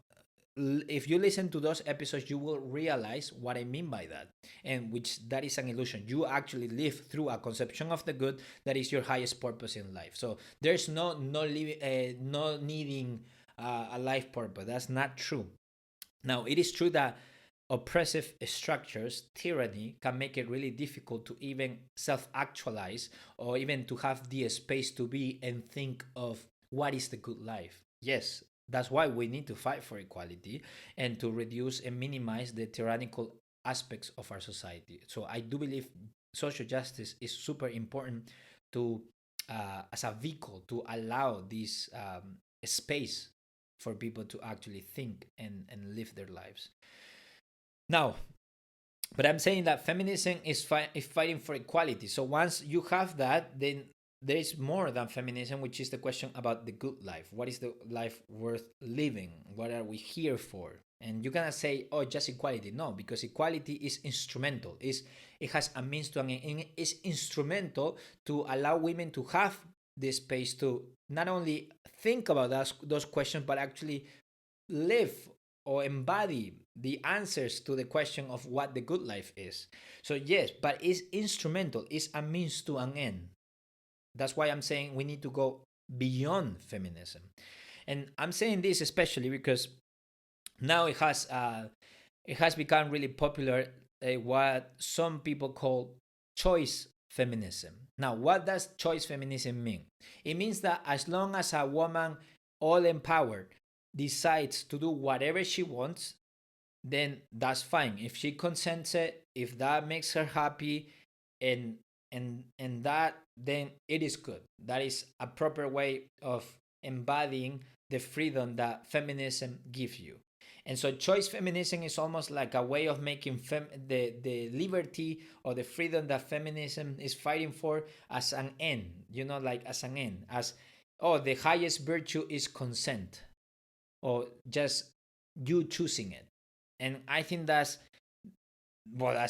if you listen to those episodes, you will realize what I mean by that, and which that is an illusion. You actually live through a conception of the good that is your highest purpose in life. So there's no needing a life purpose. That's not true. Now, it is true that oppressive structures, tyranny, can make it really difficult to even self actualize or even to have the space to be and think of what is the good life. Yes, that's why we need to fight for equality and to reduce and minimize the tyrannical aspects of our society. So I do believe social justice is super important to as a vehicle to allow this space for people to actually think and live their lives. Now, but I'm saying that feminism is fighting for equality. So once you have that, then there is more than feminism, which is the question about the good life. What is the life worth living? What are we here for? And you're gonna say, oh, just equality. No, because equality is instrumental. It has a means to an end. It's instrumental to allow women to have the space to not only think about those questions, but actually live or embody the answers to the question of what the good life is. So yes, but it's instrumental. It's a means to an end. That's why I'm saying we need to go beyond feminism. And I'm saying this especially because now it has become really popular, what some people call choice feminism. Now, what does choice feminism mean? It means that as long as a woman, all empowered, decides to do whatever she wants, then that's fine. If she consents it, if that makes her happy, and that, then it is good. That is a proper way of embodying the freedom that feminism gives you. And so choice feminism is almost like a way of making the liberty or the freedom that feminism is fighting for as an end, like as an end, as, oh, the highest virtue is consent, or just you choosing it. And I think that's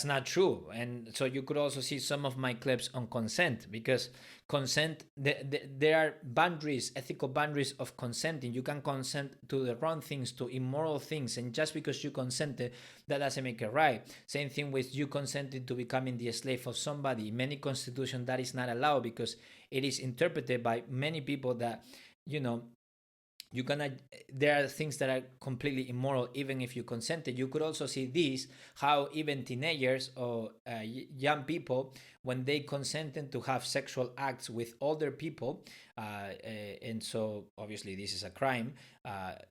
not true. And so you could also see some of my clips on consent, because consent, there are boundaries, ethical boundaries of consenting. You can consent to the wrong things, to immoral things, and just because you consented, that doesn't make it right. Same thing with you consenting to becoming the slave of somebody. In many constitutions, that is not allowed, because it is interpreted by many people that, there are things that are completely immoral even if you consented. You could also see this, how even teenagers or young people, when they consented to have sexual acts with older people, and so obviously this is a crime.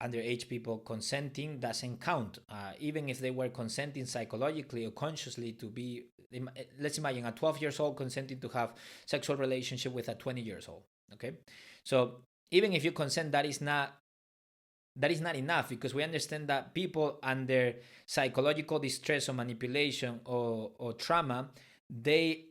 Underage people consenting doesn't count, even if they were consenting psychologically or consciously to be, let's imagine a 12 years old consenting to have sexual relationship with a 20 years old. Okay, so even if you consent, that is not enough, because we understand that people under psychological distress or manipulation or trauma, they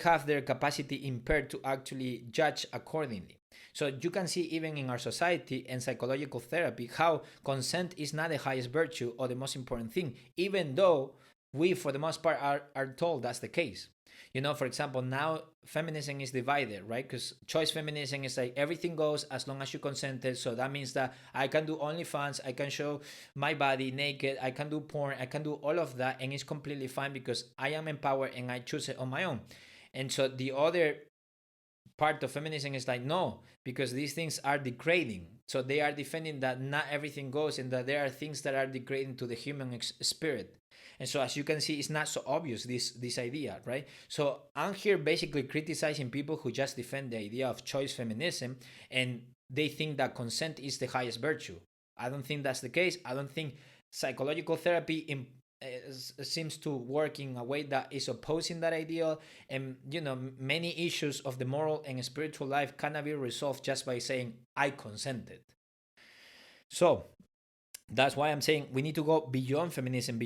have their capacity impaired to actually judge accordingly. So you can see even in our society and psychological therapy how consent is not the highest virtue or the most important thing, even though we for the most part are told that's the case. For example, now feminism is divided, right? Because choice feminism is like everything goes as long as you consented. So that means that I can do OnlyFans, I can show my body naked, I can do porn, I can do all of that, and it's completely fine because I am empowered and I choose it on my own. And so the other part of feminism is like, no, because these things are degrading. So they are defending that not everything goes, and that there are things that are degrading to the human spirit. And so as you can see, it's not so obvious, this idea, right? So I'm here basically criticizing people who just defend the idea of choice feminism, and they think that consent is the highest virtue. I don't think that's the case. I don't think psychological therapy seems to work in a way that is opposing that ideal. And many issues of the moral and spiritual life cannot be resolved just by saying I consented. So that's why I'm saying we need to go beyond feminism.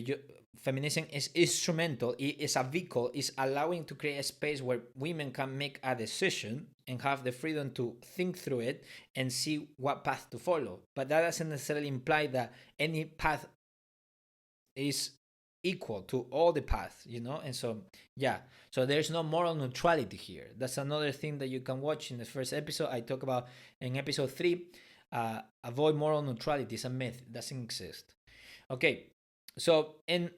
Feminism is instrumental, it is a vehicle, is allowing to create a space where women can make a decision and have the freedom to think through it and see what path to follow. But that doesn't necessarily imply that any path is equal to all the paths, and so there's no moral neutrality here. That's another thing that you can watch in the first episode. I talk about in episode 3, avoid moral neutrality. It's a myth, it doesn't exist. Okay, so and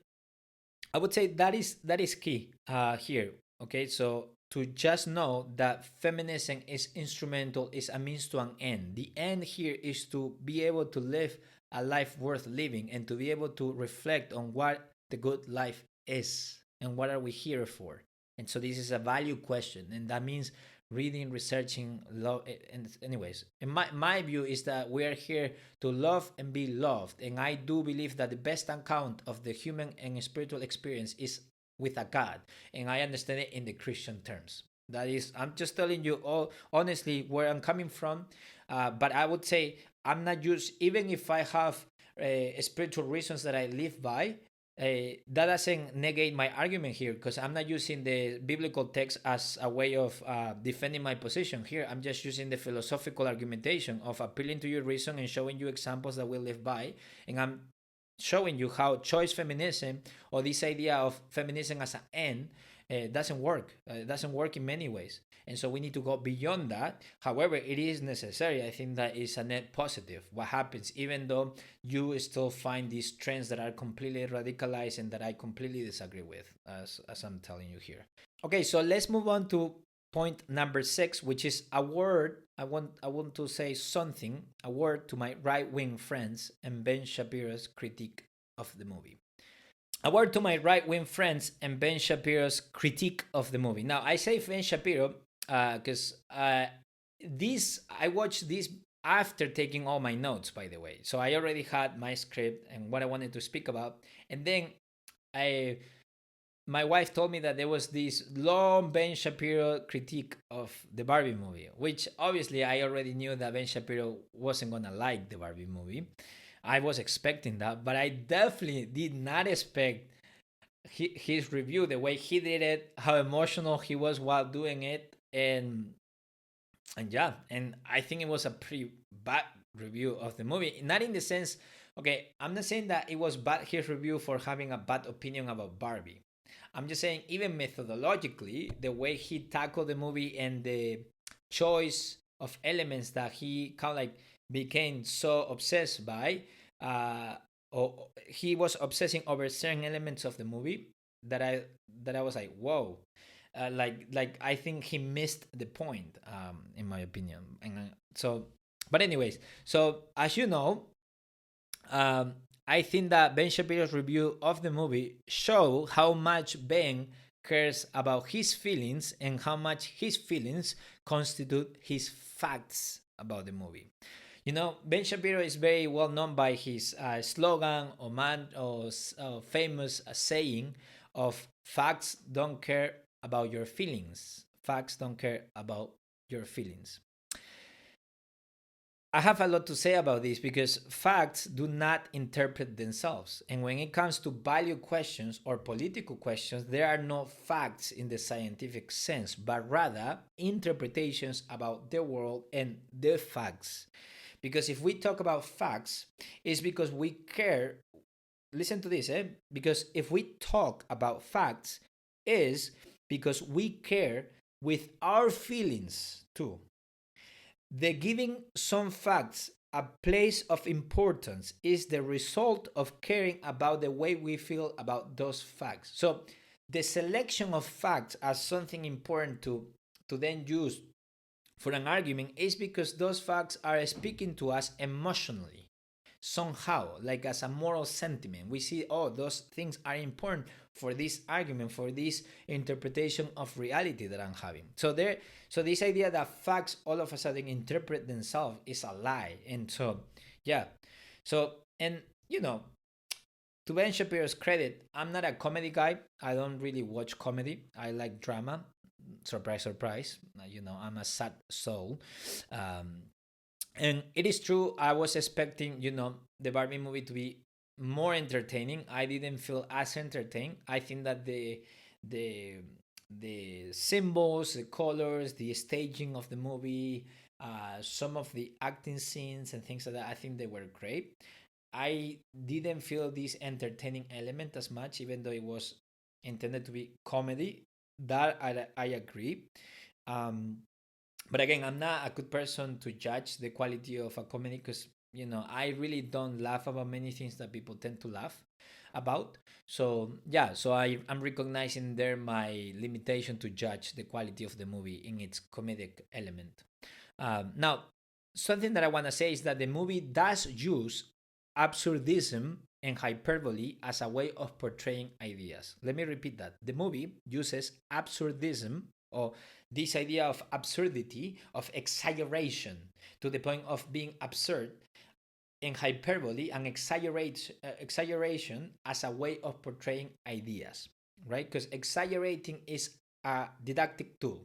I would say that is key here. Okay, so to just know that feminism is instrumental, is a means to an end. The end here is to be able to live a life worth living and to be able to reflect on what the good life is and what are we here for. And so this is a value question, and that means reading, researching, love. And anyways, in my view is that we are here to love and be loved. And I do believe that the best account of the human and spiritual experience is with a God. And I understand it in the Christian terms. That is, I'm just telling you all honestly where I'm coming from. But I would say I'm not just, even if I have spiritual reasons that I live by, that doesn't negate my argument here, because I'm not using the biblical text as a way of defending my position here. I'm just using the philosophical argumentation of appealing to your reason and showing you examples that we live by. And I'm showing you how choice feminism, or this idea of feminism as an end, doesn't work. It doesn't work in many ways. And so we need to go beyond that. However, it is necessary. I think that is a net positive. What happens, even though you still find these trends that are completely radicalized and that I completely disagree with, as I'm telling you here. Okay, so let's move on to point number 6, which is a word. I want to say something, a word to my right-wing friends and Ben Shapiro's critique of the movie. A word to my right-wing friends and Ben Shapiro's critique of the movie. Now, I say Ben Shapiro because this I watched this after taking all my notes, by the way. So I already had my script and what I wanted to speak about, and then I my wife told me that there was this long Ben Shapiro critique of the Barbie movie, which obviously I already knew that Ben Shapiro wasn't gonna like the Barbie movie. I was expecting that, but I definitely did not expect his review, the way he did it, how emotional he was while doing it, and yeah, and I think it was a pretty bad review of the movie. Not in the sense, okay, I'm not saying that it was bad his review for having a bad opinion about Barbie. I'm just saying, even methodologically, the way he tackled the movie and the choice of elements that he kind of like became so obsessed by, or he was obsessing over certain elements of the movie that I was like, whoa, like I think he missed the point, in my opinion. And so, but anyways, so as you know, um, I think that Ben Shapiro's review of the movie show how much Ben cares about his feelings and how much his feelings constitute his facts about the movie. You know, Ben Shapiro is very well known by his slogan or famous saying of facts don't care about your feelings. Facts don't care about your feelings. I have a lot to say about this because facts do not interpret themselves. And when it comes to value questions or political questions, there are no facts in the scientific sense, but rather interpretations about the world and the facts. Because if we talk about facts, it's because we care. Listen to this, because if we talk about facts, is because we care with our feelings too. The giving some facts a place of importance is the result of caring about the way we feel about those facts. So the selection of facts as something important to then use for an argument is because those facts are speaking to us emotionally somehow, like as a moral sentiment. We see, oh, those things are important for this argument, for this interpretation of reality that I'm having. So this idea that facts all of a sudden interpret themselves is a lie. And so yeah, so, and you know, to Ben Shapiro's credit, I'm not a comedy guy. I don't really watch comedy. I like drama. Surprise, surprise. You know, I'm a sad soul. Um, and it is true, I was expecting, you know, the Barbie movie to be more entertaining. I didn't feel as entertained. I think that the the symbols, the colors, the staging of the movie, some of the acting scenes and things like that, I think they were great. I didn't feel this entertaining element as much, even though it was intended to be comedy. That I agree. Um, but again, I'm not a good person to judge the quality of a comedy because I really don't laugh about many things that people tend to laugh about. So yeah, so I'm recognizing there my limitation to judge the quality of the movie in its comedic element. Now, something that I want to say is that the movie does use absurdism and hyperbole as a way of portraying ideas. Let me repeat that. The movie uses absurdism, or this idea of absurdity, of exaggeration to the point of being absurd, and hyperbole and exaggeration as a way of portraying ideas, right? Because exaggerating is a didactic tool,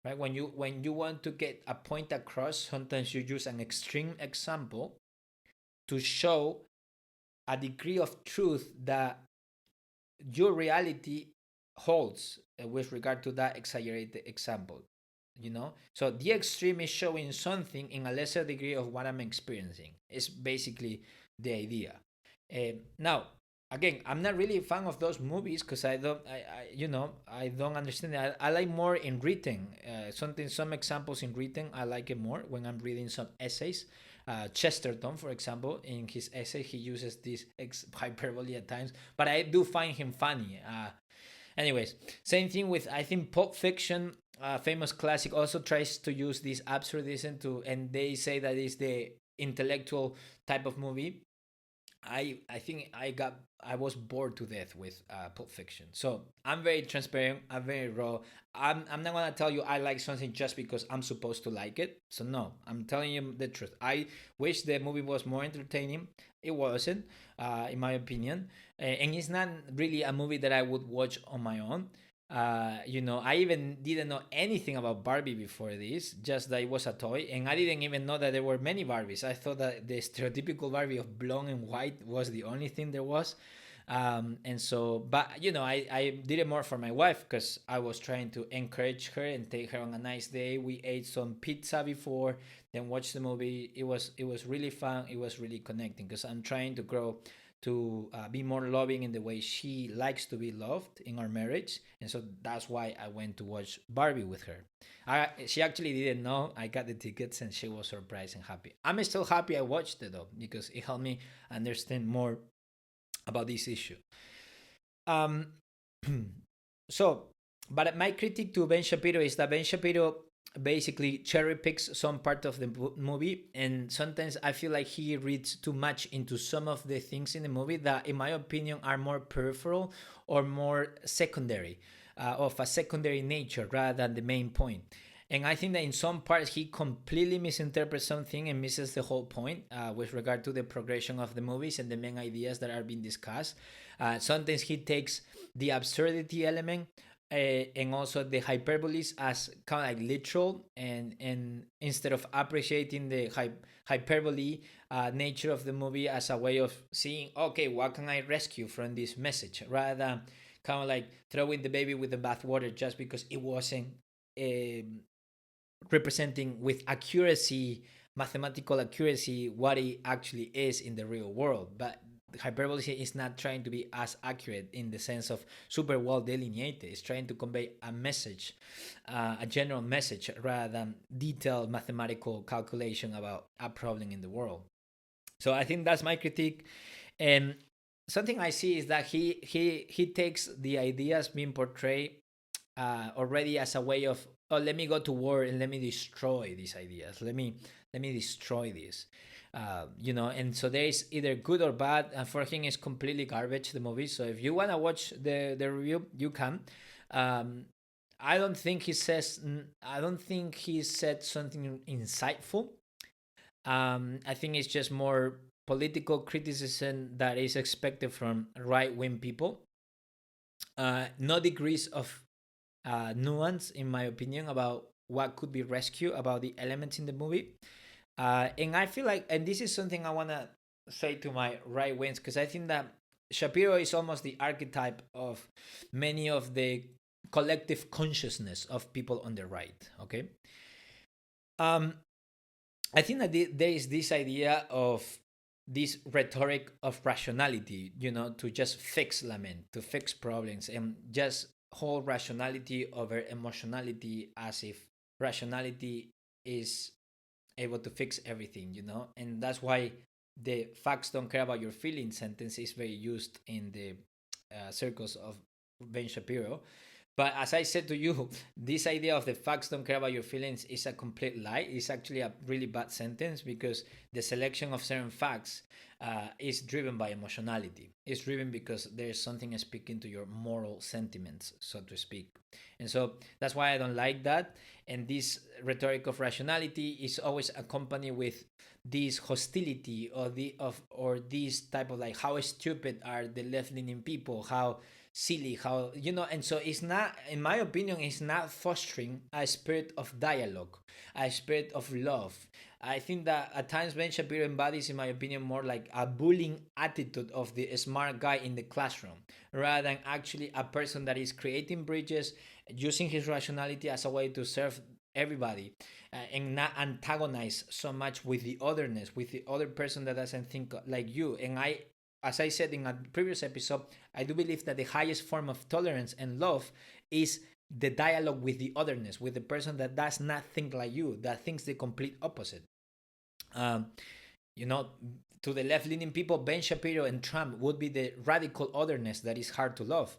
right? When you want to get a point across, sometimes you use an extreme example to show a degree of truth that your reality holds with regard to that exaggerated example. So the extreme is showing something in a lesser degree of what I'm experiencing. It's basically the idea. Now, again, I'm not really a fan of those movies because I don't understand it. I like more in written, some examples in written. I like it more when I'm reading some essays. Chesterton, for example, in his essay, he uses this hyperbole at times, but I do find him funny. Anyways, same thing with, I think, Pulp Fiction, famous classic, also tries to use this absurdism and they say that it's the intellectual type of movie. I think I was bored to death with Pulp Fiction. So I'm very transparent. I'm very raw. I'm not gonna tell you I like something just because I'm supposed to like it. So no, I'm telling you the truth. I wish the movie was more entertaining. It wasn't, in my opinion, and it's not really a movie that I would watch on my own. I even didn't know anything about Barbie before this, just that it was a toy, and I didn't even know that there were many Barbies. I thought that the stereotypical Barbie of blonde and white was the only thing there was. And so, but I did it more for my wife because I was trying to encourage her and take her on a nice day. We ate some pizza before, then watched the movie. It was really fun. It was really connecting because I'm trying to grow to be more loving in the way she likes to be loved in our marriage, and so that's why I went to watch Barbie with her. She actually didn't know I got the tickets, and she was surprised and happy. I'm still happy I watched it though because it helped me understand more about this issue. Um, so, but my critique to Ben Shapiro is that Ben Shapiro basically cherry picks some part of the movie, and sometimes I feel like he reads too much into some of the things in the movie that, in my opinion, are more peripheral or more secondary, of a secondary nature rather than the main point. And I think that in some parts he completely misinterprets something and misses the whole point with regard to the progression of the movies and the main ideas that are being discussed. Sometimes he takes the absurdity element and also the hyperboles as kind of like literal, and instead of appreciating the hyperbole nature of the movie as a way of seeing, okay, what can I rescue from this message, rather than kind of like throwing the baby with the bathwater just because it wasn't um representing with accuracy, mathematical accuracy, what it actually is in the real world. But hyperbole is not trying to be as accurate in the sense of super well delineated. It's trying to convey a message, a general message, rather than detailed mathematical calculation about a problem in the world. So I think that's my critique. And something I see is that he takes the ideas being portrayed already as a way of, oh, let me go to war and let me destroy these ideas, let me destroy this, and so there is either good or bad, and for him it's completely garbage, the movie. So if you want to watch the review, you can. um, I don't think he said something insightful. I think it's just more political criticism that is expected from right-wing people. No degrees of nuance, in my opinion, about what could be rescued about the elements in the movie. And I feel like, and this is something I want to say to my right wings, because I think that Shapiro is almost the archetype of many of the collective consciousness of people on the right. Okay. Um, I think that there is this idea of this rhetoric of rationality, to just fix lament, to fix problems, and just hold rationality over emotionality, as if rationality is able to fix everything, you know. And that's why the facts don't care about your feelings sentence is very used in the circles of Ben Shapiro. But as I said to you, this idea of the facts don't care about your feelings is a complete lie. It's actually a really bad sentence, because the selection of certain facts is driven by emotionality. It's driven because there's something speaking to your moral sentiments, so to speak. And so that's why I don't like that. And this rhetoric of rationality is always accompanied with this hostility, or this type of like, how stupid are the left-leaning people, how silly, how, you know. And so it's not, in my opinion, it's not fostering a spirit of dialogue, a spirit of love. I think that at times Ben Shapiro embodies, in my opinion, more like a bullying attitude of the smart guy in the classroom, rather than actually a person that is creating bridges, using his rationality as a way to serve everybody, and not antagonize so much with the otherness, with the other person that doesn't think like you. And I, as I said in a previous episode, I do believe that the highest form of tolerance and love is the dialogue with the otherness, with the person that does not think like you, that thinks the complete opposite. Um, you know, to the left-leaning people, Ben Shapiro and Trump would be the radical otherness that is hard to love.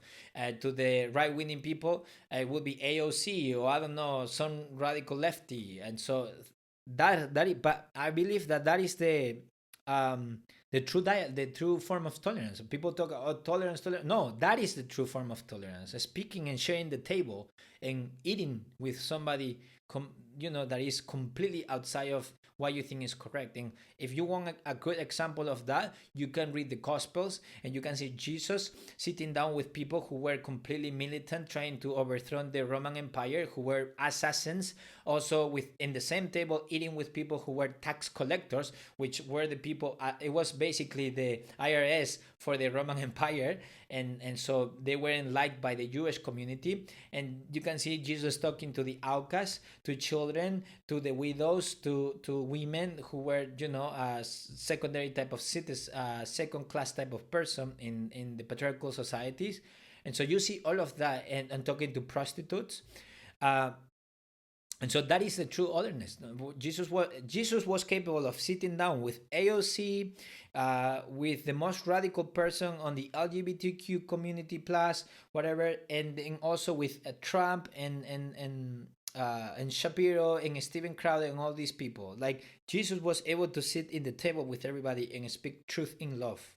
To the right-wing people, it would be AOC, or I don't know, some radical lefty. And so but I believe that that is the true form of tolerance. People talk about tolerance. No, that is the true form of tolerance. Speaking and sharing the table and eating with somebody, that is completely outside of what you think is correct. And if you want a good example of that, you can read the Gospels, and you can see Jesus sitting down with people who were completely militant, trying to overthrow the Roman Empire, who were assassins, also with in the same table eating with people who were tax collectors, which were the people, it was basically the IRS for the Roman Empire. And so they weren't liked by the Jewish community. And you can see Jesus talking to the outcasts, to children, to the widows, to women who were, a secondary type of citizens, second class type of person in the patriarchal societies. And so you see all of that, and talking to prostitutes. And so that is the true otherness. Jesus was capable of sitting down with AOC, with the most radical person on the LGBTQ community plus whatever, and also with Trump and Shapiro and Steven Crowder and all these people. Like, Jesus was able to sit in the table with everybody and speak truth in love,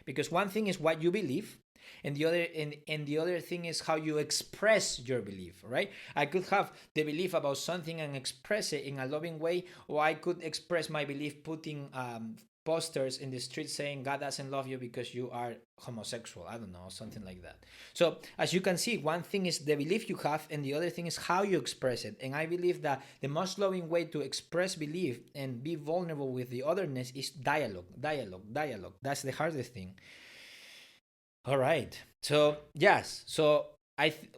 because one thing is what you believe, and the other thing is how you express your belief, right? I could have the belief about something and express it in a loving way, or I could express my belief putting posters in the street saying God doesn't love you because you are homosexual, I don't know, something like that. So as you can see, one thing is the belief you have, and the other thing is how you express it. And I believe that the most loving way to express belief and be vulnerable with the otherness is dialogue. That's the hardest thing. All right. So yes. So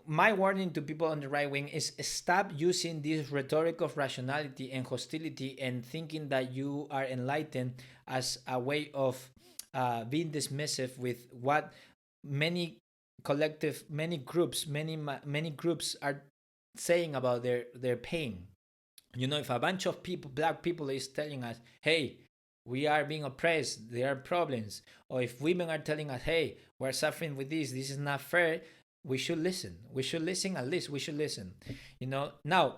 my warning to people on the right wing is stop using this rhetoric of rationality and hostility and thinking that you are enlightened as a way of being dismissive with what many groups are saying about their pain. If a bunch of people, black people, is telling us, hey, we are being oppressed, there are problems, or if women are telling us, hey, we're suffering with this is not fair, we should listen. At least we should listen. Now,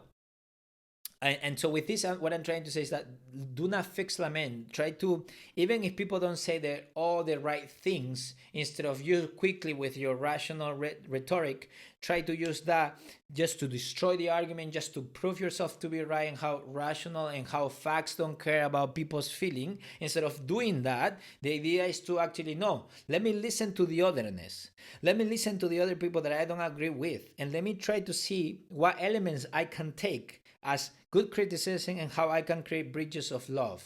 and so with this, what I'm trying to say is that do not fix lament. Try to, even if people don't say all the right things, instead of you quickly with your rational rhetoric, try to use that just to destroy the argument, just to prove yourself to be right, and how rational and how facts don't care about people's feeling. Instead of doing that, the idea is to actually, no, let me listen to the otherness. Let me listen to the other people that I don't agree with, and let me try to see what elements I can take as good criticism and how I can create bridges of love,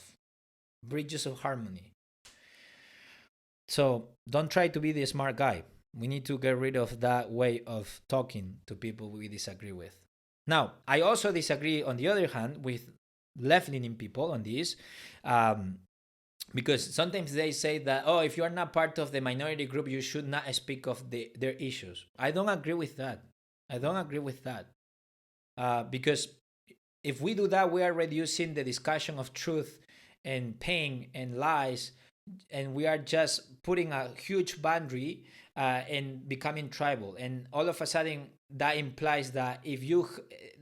bridges of harmony. So don't try to be the smart guy. We need to get rid of that way of talking to people we disagree with. Now, I also disagree, on the other hand, with left-leaning people on this, because sometimes they say that, if you are not part of the minority group, you should not speak of their issues. I don't agree with that. Because if we do that, we are reducing the discussion of truth and pain and lies, and we are just putting a huge boundary and becoming tribal. And all of a sudden, that implies that if you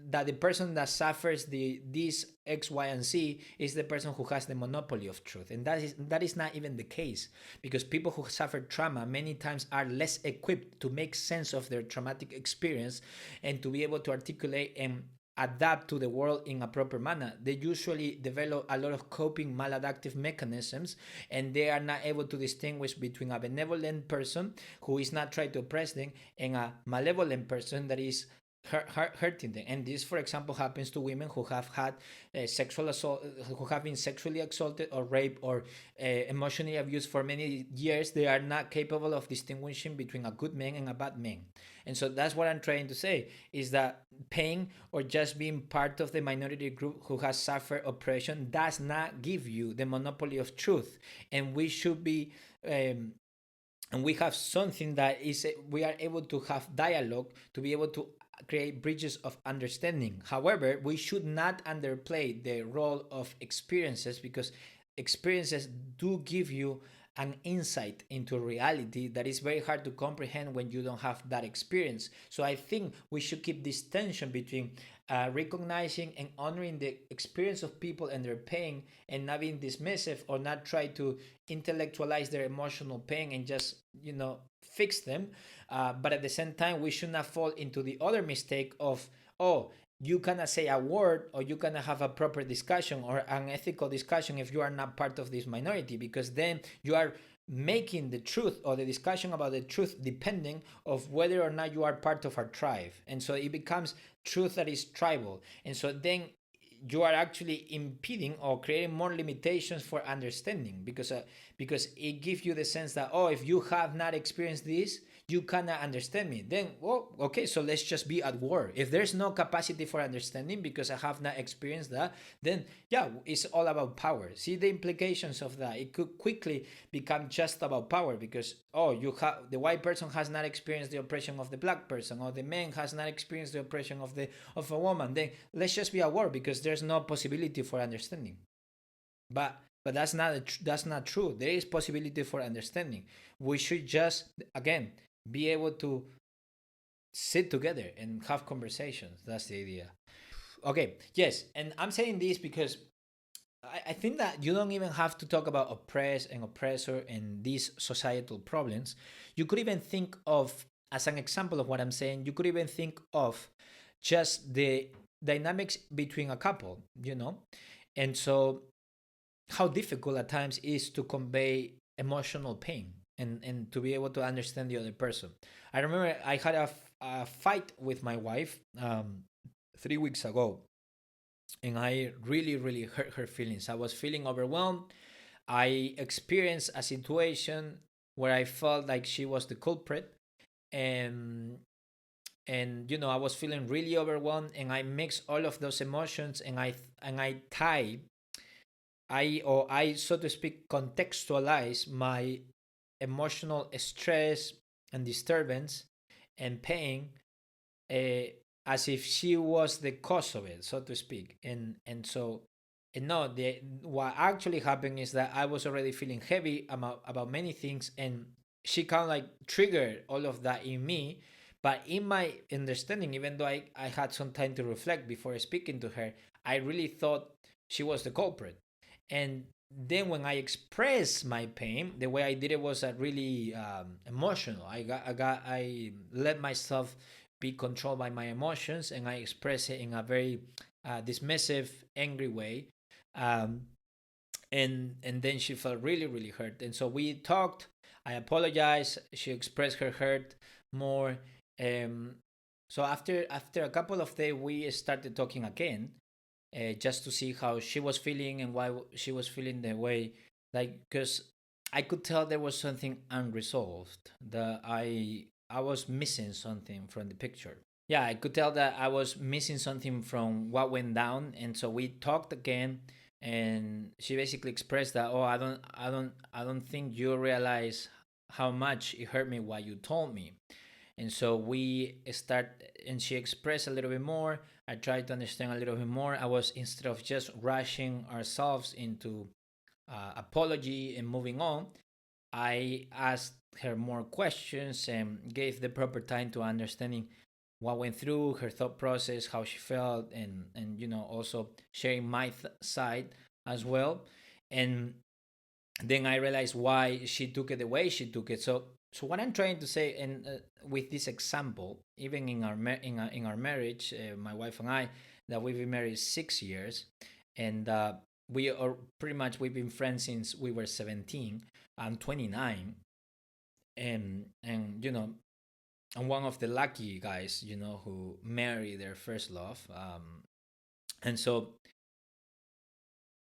that the person that suffers these X, Y, and Z is the person who has the monopoly of truth, and that is not even the case, because people who suffer trauma many times are less equipped to make sense of their traumatic experience and to be able to articulate and adapt to the world in a proper manner. They usually develop a lot of coping maladaptive mechanisms, and they are not able to distinguish between a benevolent person who is not trying to oppress them and a malevolent person that is hurting them. And this, for example, happens to women who have had sexual assault, who have been sexually assaulted or raped or emotionally abused for many years. They are not capable of distinguishing between a good man and a bad man. And so that's what I'm trying to say, is that pain or just being part of the minority group who has suffered oppression does not give you the monopoly of truth. And we should be and we have something that is, we are able to have dialogue to be able to create bridges of understanding. However, we should not underplay the role of experiences, because experiences do give you an insight into reality that is very hard to comprehend when you don't have that experience. So I think we should keep this tension between recognizing and honoring the experience of people and their pain, and not being dismissive or not try to intellectualize their emotional pain and just fix them. But at the same time, we should not fall into the other mistake of, oh, you cannot say a word or you cannot have a proper discussion or an ethical discussion if you are not part of this minority, because then you are making the truth or the discussion about the truth depending of whether or not you are part of our tribe. And so it becomes truth that is tribal. And so then you are actually impeding or creating more limitations for understanding, because it gives you the sense that, oh, if you have not experienced this, you cannot understand me. Then, well, okay, so let's just be at war. If there's no capacity for understanding because I have not experienced that, then yeah, it's all about power. See the implications of that. It could quickly become just about power, because, oh, you have, the white person has not experienced the oppression of the black person, or the man has not experienced the oppression of a woman. Then let's just be at war because there's no possibility for understanding. But that's not true. There is possibility for understanding. We should just, again, be able to sit together and have conversations. That's the idea. Okay, yes, and I'm saying this because I think that you don't even have to talk about oppressed and oppressor and these societal problems. You could even think of, as an example of what I'm saying, you could even think of just the dynamics between a couple. And so how difficult at times is to convey emotional pain and to be able to understand the other person. I remember I had a fight with my wife 3 weeks ago, and I really, really hurt her feelings. I was feeling overwhelmed. I experienced a situation where I felt like she was the culprit, and I was feeling really overwhelmed, and I mixed all of those emotions, and I so to speak contextualize my emotional stress and disturbance and pain as if she was the cause of it, so to speak. And no, what actually happened is that I was already feeling heavy about many things, and she kind of like triggered all of that in me. But in my understanding, even though I had some time to reflect before speaking to her, I really thought she was the culprit. And then when I expressed my pain, the way I did it was really emotional. I let myself be controlled by my emotions, and I express it in a very dismissive, angry way. Um, and then she felt really, really hurt. And so we talked. I apologized. She expressed her hurt more. Um, so after a couple of days, we started talking again, just to see how she was feeling and why she was feeling the way, like, because I could tell there was something unresolved, that I was missing something from the picture. Yeah, I could tell that I was missing something from what went down. And so we talked again, and she basically expressed that, oh, I don't think you realize how much it hurt me what you told me. And so we start, and she expressed a little bit more. I tried to understand a little bit more. I was, instead of just rushing ourselves into apology and moving on, I asked her more questions and gave the proper time to understanding what went through her thought process, how she felt, and also sharing my side as well. And then I realized why she took it the way she took it. So what I'm trying to say, and with this example, even in our in our marriage, my wife and I, that we've been married 6 years, and we are pretty much, we've been friends since we were 17. I'm 29, and I'm one of the lucky guys, who marry their first love. And so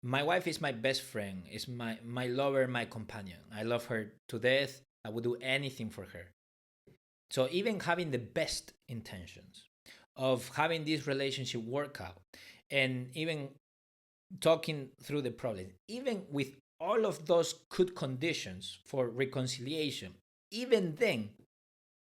my wife is my best friend, is my lover, my companion. I love her to death. I would do anything for her. So even having the best intentions of having this relationship work out, and even talking through the problem, even with all of those good conditions for reconciliation, even then,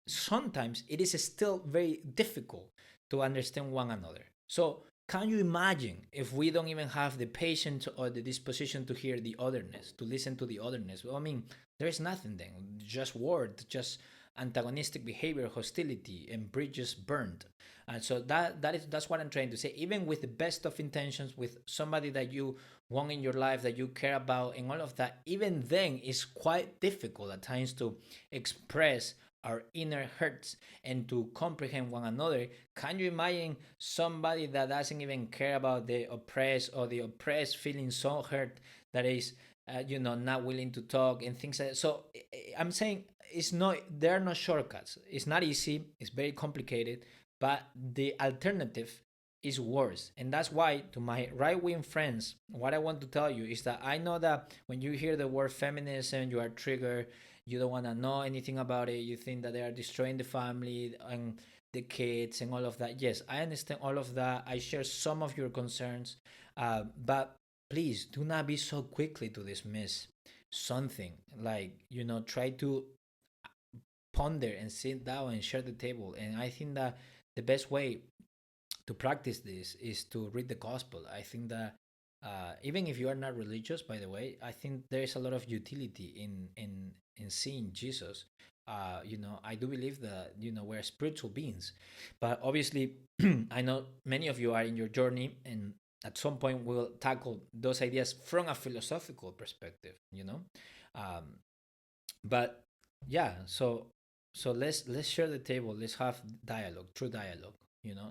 sometimes it is still very difficult to understand one another. So can you imagine if we don't even have the patience or the disposition to hear the otherness, to listen to the otherness? Well, I mean, there's nothing then, just word, just antagonistic behavior, hostility, and bridges burned. And so that's what I'm trying to say. Even with the best of intentions, with somebody that you want in your life, that you care about, and all of that, even then it's quite difficult at times to express our inner hurts and to comprehend one another. Can you imagine somebody that doesn't even care about the oppressed, or the oppressed feeling so hurt that is, not willing to talk and things like that? So I'm saying, it's not, there are no shortcuts. It's not easy. It's very complicated, but the alternative is worse. And that's why, to my right-wing friends, what I want to tell you is that I know that when you hear the word feminism, you are triggered. You don't want to know anything about it. You think that they are destroying the family and the kids and all of that. Yes, I understand all of that. I share some of your concerns, but please do not be so quickly to dismiss something. Like, try to ponder and sit down and share the table. And I think that the best way to practice this is to read the gospel. I think that, even if you are not religious, by the way, I think there is a lot of utility in seeing Jesus. I do believe that, we're spiritual beings, but obviously, I know many of you are in your journey, and at some point we'll tackle those ideas from a philosophical perspective. Um, but yeah, so let's share the table. Let's have dialogue, true dialogue.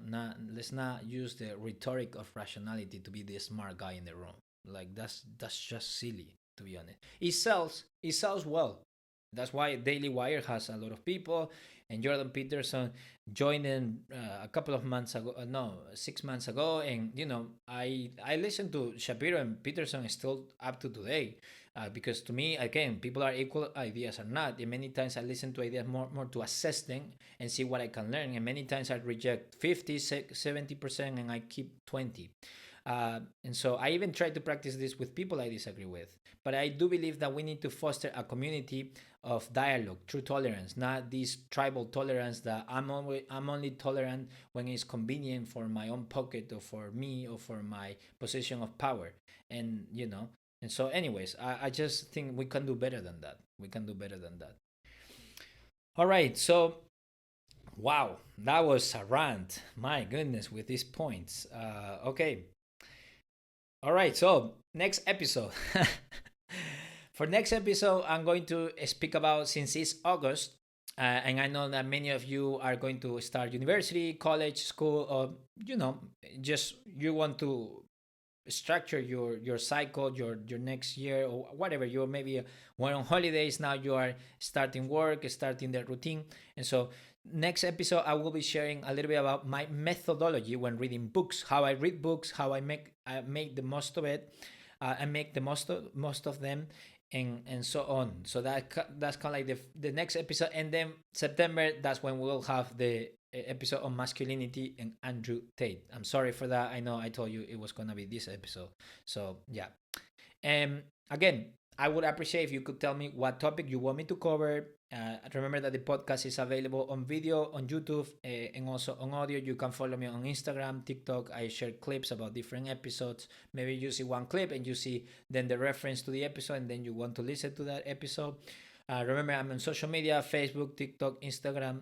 Not, let's not use the rhetoric of rationality to be the smart guy in the room. Like, that's just silly, to be honest. It sells well. That's why Daily Wire has a lot of people, and Jordan Peterson joined in a couple of months ago. No, 6 months ago, and I listened to Shapiro, and Peterson is still up to today. Because to me, again, people are equal, ideas are not. And many times I listen to ideas more to assess them and see what I can learn. And many times I reject 50, 70%, and I keep 20. And so I even try to practice this with people I disagree with. But I do believe that we need to foster a community of dialogue, true tolerance, not this tribal tolerance that I'm only tolerant when it's convenient for my own pocket, or for me, or for my position of power. And and so, anyways, I just think we can do better than that. We can do better than that. All right. So, wow, that was a rant. My goodness, with these points. Okay. All right. So, next episode. For next episode, I'm going to speak about, since it's August, and I know that many of you are going to start university, college, school, or just you want to structure your cycle, your next year, or whatever. You maybe were on holidays, now you are starting work, starting the routine. And so next episode I will be sharing a little bit about my methodology when reading books, how I read books, how I make the most of it, and make the most of them, and so on. So that's kind of like the next episode. And then September, that's when we'll have the episode on masculinity and Andrew Tate. I'm sorry for that. I know I told you it was gonna be this episode. So yeah. And again, I would appreciate if you could tell me what topic you want me to cover. Remember that the podcast is available on video on YouTube, and also on audio. You can follow me on Instagram, TikTok. I share clips about different episodes. Maybe you see one clip and you see then the reference to the episode, and then you want to listen to that episode. Remember, I'm on social media: Facebook, TikTok, Instagram,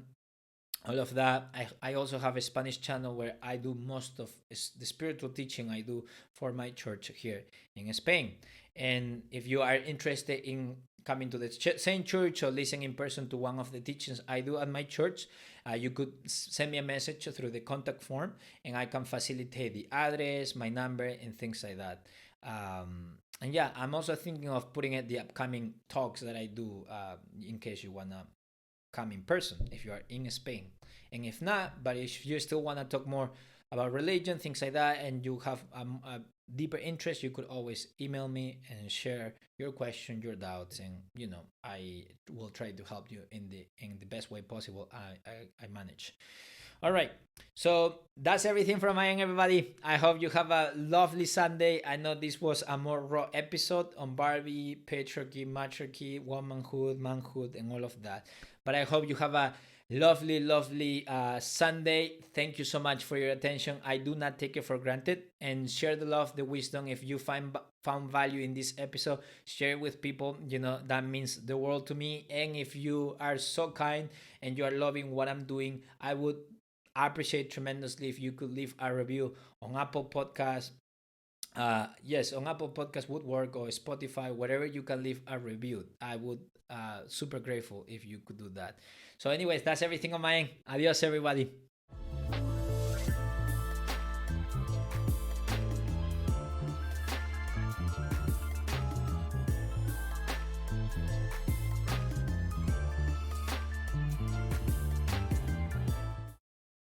all of that. I also have a Spanish channel where I do most of the spiritual teaching I do for my church here in Spain. And if you are interested in coming to the same church or listening in person to one of the teachings I do at my church, you could send me a message through the contact form, and I can facilitate the address, my number, and things like that. And yeah, I'm also thinking of putting at the upcoming talks that I do, in case you wanna come in person if you are in Spain. And if not, but if you still want to talk more about religion, things like that, and you have a deeper interest, you could always email me and share your question, your doubts, and I will try to help you in the best way possible. I manage. All right. So that's everything from my end, everybody. I hope you have a lovely Sunday. I know this was a more raw episode on Barbie, patriarchy, matriarchy, womanhood, manhood, and all of that. But I hope you have a lovely, lovely Sunday. Thank you so much for your attention. I do not take it for granted. And share the love, the wisdom. If you found value in this episode, share it with people. That means the world to me. And if you are so kind and you are loving what I'm doing, I would appreciate tremendously if you could leave a review on Apple Podcasts. Yes, on Apple Podcasts would work, or Spotify, wherever you can leave a review. I would super grateful if you could do that. So anyways, that's everything on my end. Adios, everybody.